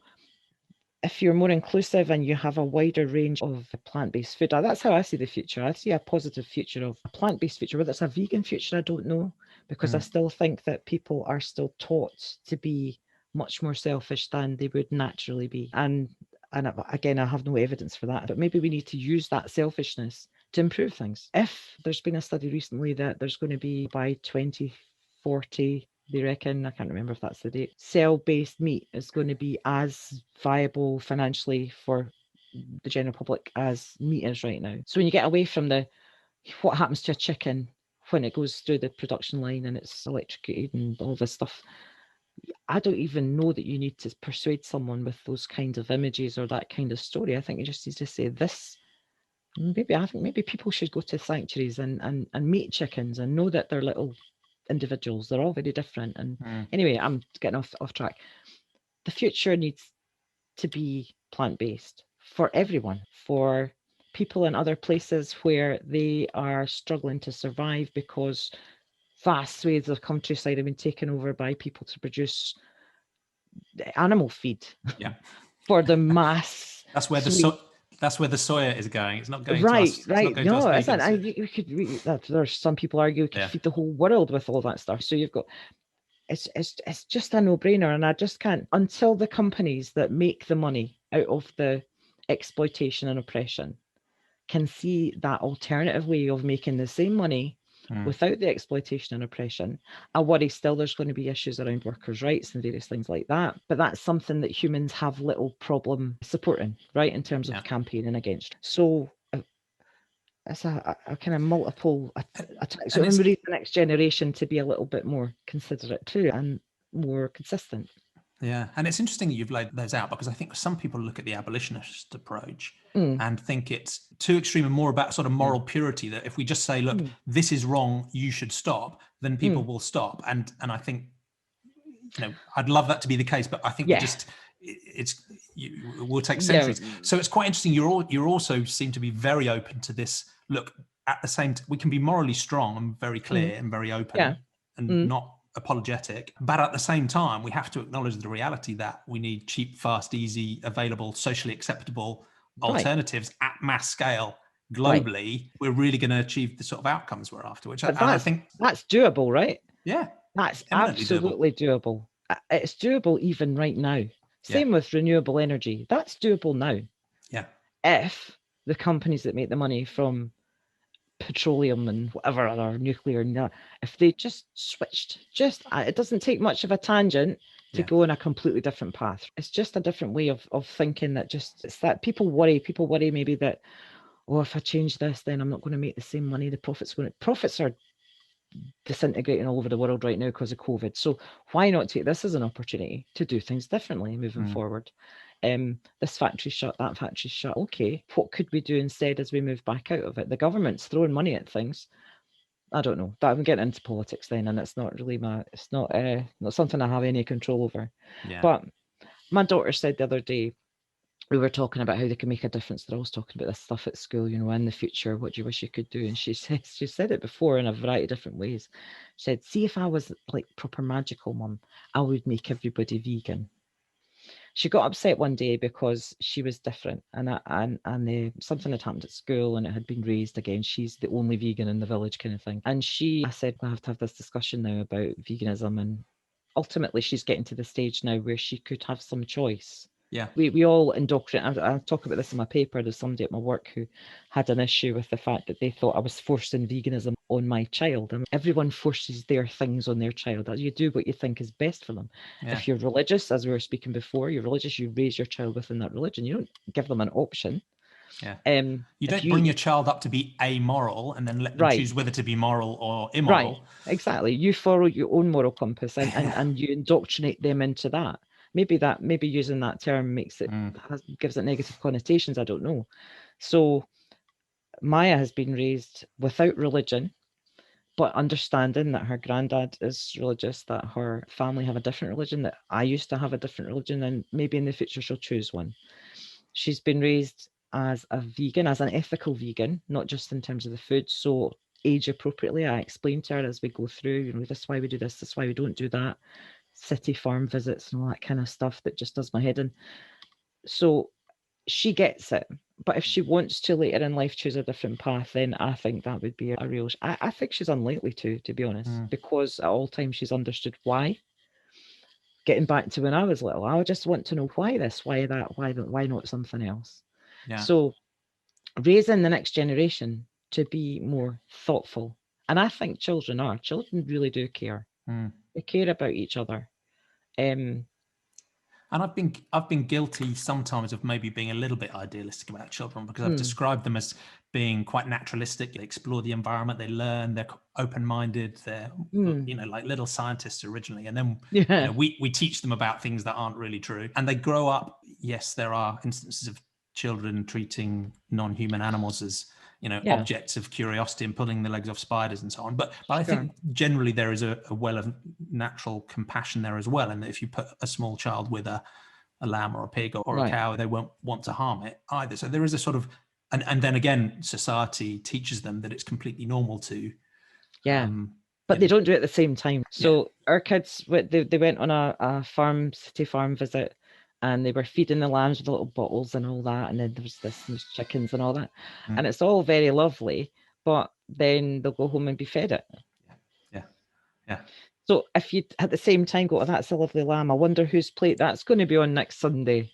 if you're more inclusive and you have a wider range of plant-based food, that's how I see the future. I see a positive future of a plant-based future. Whether it's a vegan future, I don't know, because I still think that people are still taught to be much more selfish than they would naturally be. And again, I have no evidence for that, but maybe we need to use that selfishness to improve things. If there's been a study recently that there's going to be by 2040, they reckon, I can't remember if that's the date, cell-based meat is going to be as viable financially for the general public as meat is right now. So when you get away from what happens to a chicken when it goes through the production line and it's electrocuted and all this stuff, I don't even know that you need to persuade someone with those kinds of images or that kind of story. I think you just need to say this. Maybe people should go to sanctuaries and meet chickens and know that they're little individuals. They're all very different. And anyway, I'm getting off track. The future needs to be plant-based for everyone, for people in other places where they are struggling to survive because vast swathes of countryside have been taken over by people to produce animal feed for the mass. That's where the soya is going. It's not going right, to us. right. It's not going to us vegans. There's some people argue we could feed the whole world with all that stuff. So you've got it's just a no-brainer, and I just can't, until the companies that make the money out of the exploitation and oppression can see that alternative way of making the same money without the exploitation and oppression. I worry still there's going to be issues around workers' rights and various things like that, but that's something that humans have little problem supporting, right, in terms of campaigning against. So it's a kind of multiple attack. So we raise the next generation to be a little bit more considerate too and more consistent. Yeah, and it's interesting that you've laid those out, because I think some people look at the abolitionist approach and think it's too extreme and more about sort of moral purity, that if we just say, look, this is wrong, you should stop, then people will stop. And I think, I'd love that to be the case, but I think we'll take centuries. So it's quite interesting. You're also seem to be very open to this. Look, at the same time, we can be morally strong and very clear and very open and not apologetic, but at the same time we have to acknowledge the reality that we need cheap, fast, easy, available, socially acceptable alternatives at mass scale globally. We're really going to achieve the sort of outcomes we're after, which I think that's doable, right? Yeah, that's absolutely doable. It's doable even right now. Same with renewable energy. That's doable now. Yeah, if the companies that make the money from petroleum and whatever other nuclear, if they just switched, it doesn't take much of a tangent to go in a completely different path. It's just a different way of thinking, that it's that people worry maybe that, if I change this, then I'm not going to make the same money. The profits are disintegrating all over the world right now because of COVID. So why not take this as an opportunity to do things differently moving forward? This factory shut, that factory shut. Okay, what could we do instead as we move back out of it? The government's throwing money at things. I don't know. I'm getting into politics then, and it's not really it's not something I have any control over. Yeah. But my daughter said the other day, we were talking about how they can make a difference. They're always talking about this stuff at school, in the future, what do you wish you could do? And she said it before in a variety of different ways. She said, see, if I was like proper magical mum, I would make everybody vegan. She got upset one day because she was different, and something had happened at school, and it had been raised again. She's the only vegan in the village, kind of thing. And I said, we have to have this discussion now about veganism, and ultimately she's getting to the stage now where she could have some choice. Yeah. We all indoctrinate. I talk about this in my paper. There's somebody at my work who had an issue with the fact that they thought I was forcing veganism on my child. And everyone forces their things on their child. You do what you think is best for them. Yeah. If you're religious, as we were speaking before, you're religious, you raise your child within that religion. You don't give them an option. Yeah. You don't bring your child up to be amoral and then let them choose whether to be moral or immoral. Right, exactly. You follow your own moral compass and you indoctrinate them into that. Maybe using that term makes it gives it negative connotations. I don't know. So Maya has been raised without religion, but understanding that her granddad is religious, that her family have a different religion, that I used to have a different religion, and maybe in the future she'll choose one. She's been raised as a vegan, as an ethical vegan, not just in terms of the food. So age appropriately, I explained to her as we go through, this is why we do this is why we don't do that. City farm visits and all that kind of stuff that just does my head in. So she gets it. But if she wants to later in life choose a different path, then I think that would be a real... I think she's unlikely to be honest, because at all times she's understood why. Getting back to when I was little, I just want to know why this, why that, why not something else? Yeah. So raising the next generation to be more thoughtful. And I think children really do care. They care about each other. And I've been guilty sometimes of maybe being a little bit idealistic about children, because I've described them as being quite naturalistic. They explore the environment, they learn, they're open-minded, they're like little scientists originally, and then we teach them about things that aren't really true, and they grow up. Yes, there are instances of children treating non-human animals as objects of curiosity and pulling the legs off spiders and so on. But I think generally there is a well of natural compassion there as well. And that if you put a small child with a lamb or a pig or a cow, they won't want to harm it either. So there is a sort of, and then again, society teaches them that it's completely normal to. But they don't do it at the same time. So our kids, they went on a city farm visit, and they were feeding the lambs with little bottles and all that. And then there's chickens and all that. And it's all very lovely, but then they'll go home and be fed it. Yeah. So if you at the same time go, oh, that's a lovely lamb, I wonder whose plate that's going to be on next Sunday.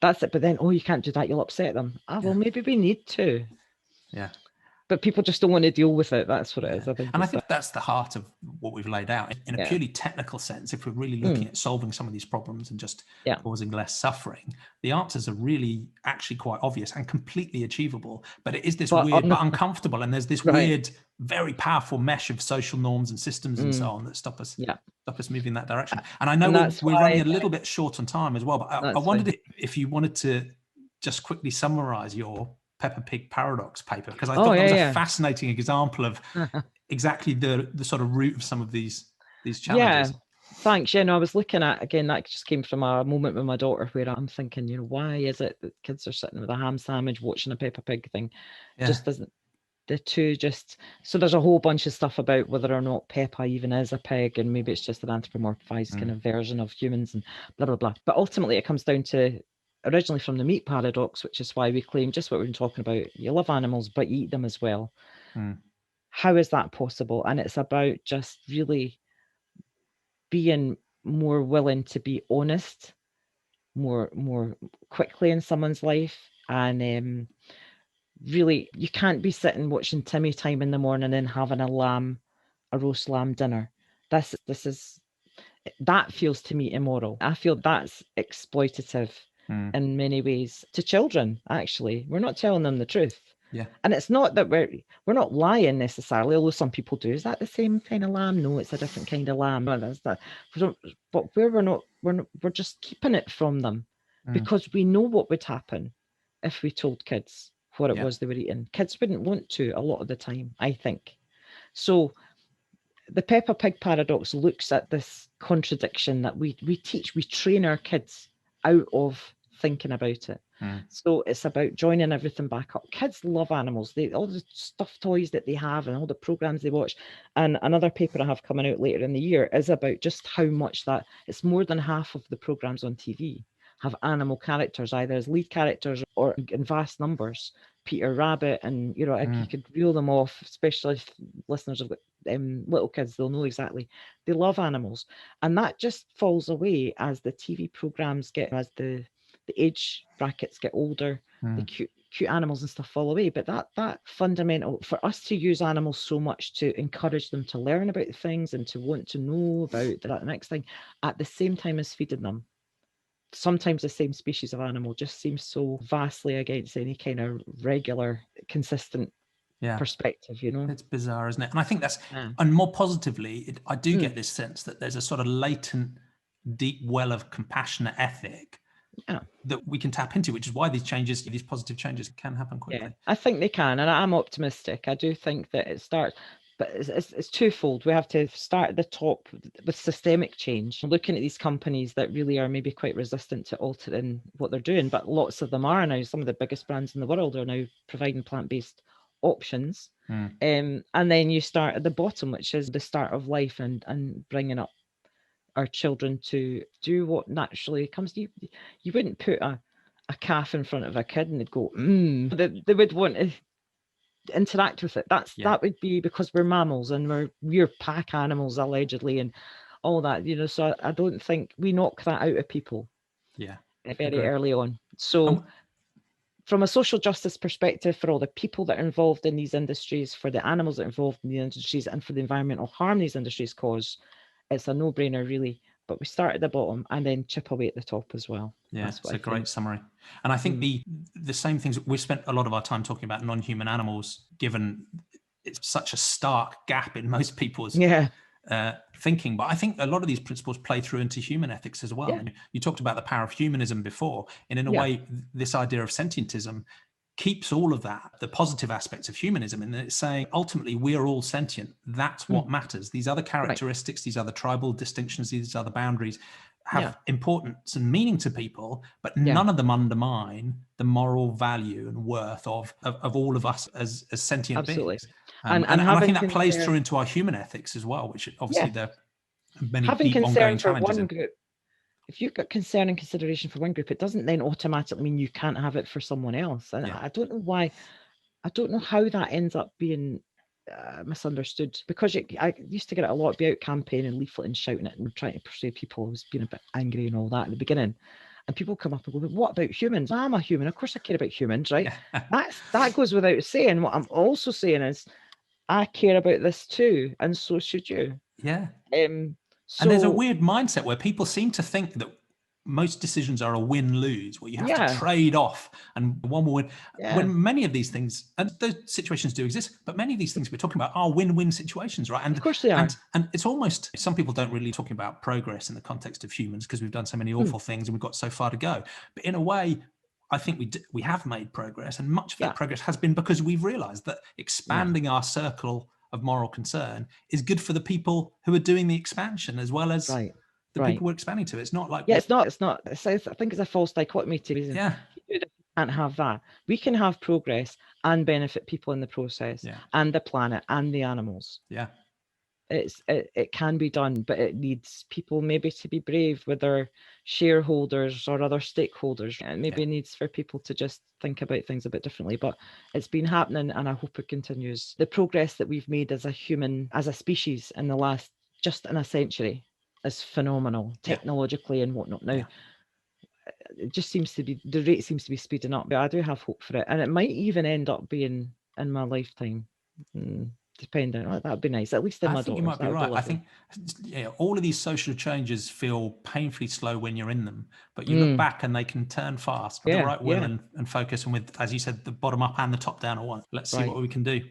That's it. But then, you can't do that, you'll upset them. Well, maybe we need to. Yeah. But people just don't want to deal with it. That's what it is. I think that's the heart of what we've laid out. In a purely technical sense, if we're really looking at solving some of these problems and just causing less suffering, the answers are really actually quite obvious and completely achievable. But it is this weird but uncomfortable, and there's this weird, very powerful mesh of social norms and systems and so on that stop us moving in that direction. And I know we're running a little bit short on time as well, but I wondered if you wanted to just quickly summarize your Peppa Pig Paradox paper, because I thought that was a fascinating example of exactly the sort of root of some of these challenges. Thanks. No, I was looking at, again, that just came from a moment with my daughter where I'm thinking, why is it that kids are sitting with a ham sandwich watching a Peppa Pig thing? Just doesn't, the two just, so there's a whole bunch of stuff about whether or not Peppa even is a pig, and maybe it's just an anthropomorphized kind of version of humans and blah, blah, blah. But ultimately it comes down to, originally from the meat paradox, which is why we claim just what we've been talking about. You love animals, but you eat them as well. How is that possible? And it's about just really being more willing to be honest, more quickly in someone's life. And really, you can't be sitting watching Timmy Time in the morning and having a roast lamb dinner. That feels to me immoral. I feel that's exploitative in many ways to children. Actually, we're not telling them the truth. And it's not that we're not lying necessarily, although some people do. Is that the same kind of lamb? No, it's a different kind of lamb. That's that. But where we're just keeping it from them because we know what would happen if we told kids what it was they were eating. Kids wouldn't want to a lot of the time, I think. So the Peppa Pig Paradox looks at this contradiction that we train our kids out of thinking about it. So it's about joining everything back up. Kids love animals. All the stuffed toys that they have and all the programs they watch. And another paper I have coming out later in the year is about just how much that it's more than half of the programs on TV have animal characters, either as lead characters or in vast numbers. Peter Rabbit, and if you could reel them off, especially if listeners have got little kids, they'll know exactly. They love animals, and that just falls away as the TV programs as the age brackets get older. The cute animals and stuff fall away. But that fundamental, for us to use animals so much to encourage them to learn about things and to want to know about that next thing, at the same time as feeding them, sometimes the same species of animal, just seems so vastly against any kind of regular, consistent perspective. It's bizarre, isn't it? And I think that's, and more positively, I do get this sense that there's a sort of latent, deep well of compassionate ethic that we can tap into, which is why these positive changes can happen quickly. I think they can, and I'm optimistic. I do think that it starts, but it's twofold. We have to start at the top with systemic change, looking at these companies that really are maybe quite resistant to altering what they're doing, but lots of them are now. Some of the biggest brands in the world are now providing plant-based options. And then you start at the bottom, which is the start of life, and bringing up our children to do what naturally comes to you. You wouldn't put a calf in front of a kid and they'd go, they would want to interact with it. That would be because we're mammals and we're pack animals allegedly and all that, so I don't think we knock that out of people very early on. So from a social justice perspective, for all the people that are involved in these industries, for the animals that are involved in the industries, and for the environmental harm these industries cause, it's a no-brainer, really. But we start at the bottom and then chip away at the top as well. Yeah, it's a great summary. And I think the same things, we spent a lot of our time talking about non-human animals, given it's such a stark gap in most people's thinking. But I think a lot of these principles play through into human ethics as well. You talked about the power of humanism before, and in a way, this idea of sentientism keeps all of that, the positive aspects of humanism, and it's saying ultimately we're all sentient. That's what matters. These other characteristics, these other tribal distinctions, these other boundaries have importance and meaning to people, but none of them undermine the moral value and worth of all of us as sentient beings. And I think that plays through into our human ethics as well, which obviously there are many deep ongoing challenges in. If you've got concern and consideration for one group, it doesn't then automatically mean you can't have it for someone else. And I don't know why. I don't know how that ends up being misunderstood, because I used to get it a lot, be out campaigning, leafleting, shouting it, and trying to persuade people I was being a bit angry and all that at the beginning. And people come up and go, "But what about humans? I'm a human. Of course I care about humans, right?" That goes without saying. What I'm also saying is, I care about this too, and so should you. Yeah. And there's a weird mindset where people seem to think that most decisions are a win-lose, where you have to trade off and one will win. When many of these things, and those situations do exist, but many of these things we're talking about are win-win situations, right? And of course they are. And it's almost, some people don't really talk about progress in the context of humans because we've done so many awful things and we've got so far to go. But in a way, I think we have made progress, and much of that progress has been because we've realized that expanding our circle of moral concern is good for the people who are doing the expansion as well as the people we're expanding to. It's not like it's not. I think it's a false dichotomy to reason. You can't have that. We can have progress and benefit people in the process, and the planet and the animals. It can be done, but it needs people maybe to be brave with their shareholders or other stakeholders, and maybe needs for people to just think about things a bit differently. But it's been happening, and I hope it continues. The progress that we've made as a species in the last just in a century is phenomenal, technologically and whatnot. Now it just seems to be, the rate seems to be speeding up, but I do have hope for it, and it might even end up being in my lifetime. Depending, that'd be nice. At least in my daughter's. You might be right. I think all of these social changes feel painfully slow when you're in them, but you look back and they can turn fast with the right will and focus, and with, as you said, the bottom up and the top down at once. Let's see what we can do.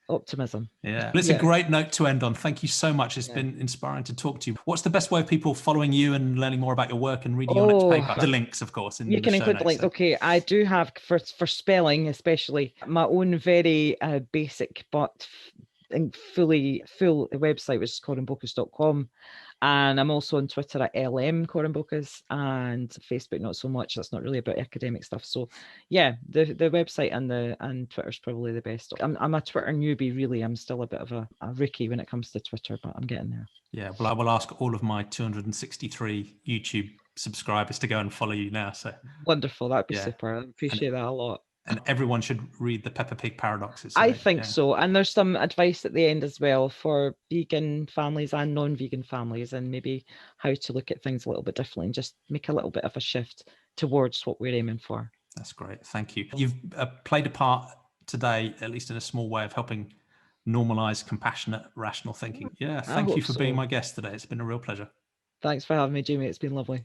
Optimism. Well, it's a great note to end on. Thank you so much. It's been inspiring to talk to you. What's the best way of people following you and learning more about your work and reading your next paper? The links, of course. You can include the links. Okay, I do have for spelling, especially, my own very basic but full website, which is korimboccus.com, and I'm also on Twitter at LM Korimboccus, and Facebook not so much. That's not really about academic stuff. So the website and Twitter's probably the best. I'm a Twitter newbie, really. I'm still a bit of a rookie when it comes to Twitter, but I'm getting there. Well, I will ask all of my 263 YouTube subscribers to go and follow you now. So Wonderful. That'd be yeah. super. I appreciate that a lot. And everyone should read the Peppa Pig Paradox. I think so. And there's some advice at the end as well for vegan families and non-vegan families, and maybe how to look at things a little bit differently and just make a little bit of a shift towards what we're aiming for. That's great. Thank you. You've played a part today, at least in a small way, of helping normalize compassionate, rational thinking. Yeah. Thank you for being my guest today. It's been a real pleasure. Thanks for having me, Jamie. It's been lovely.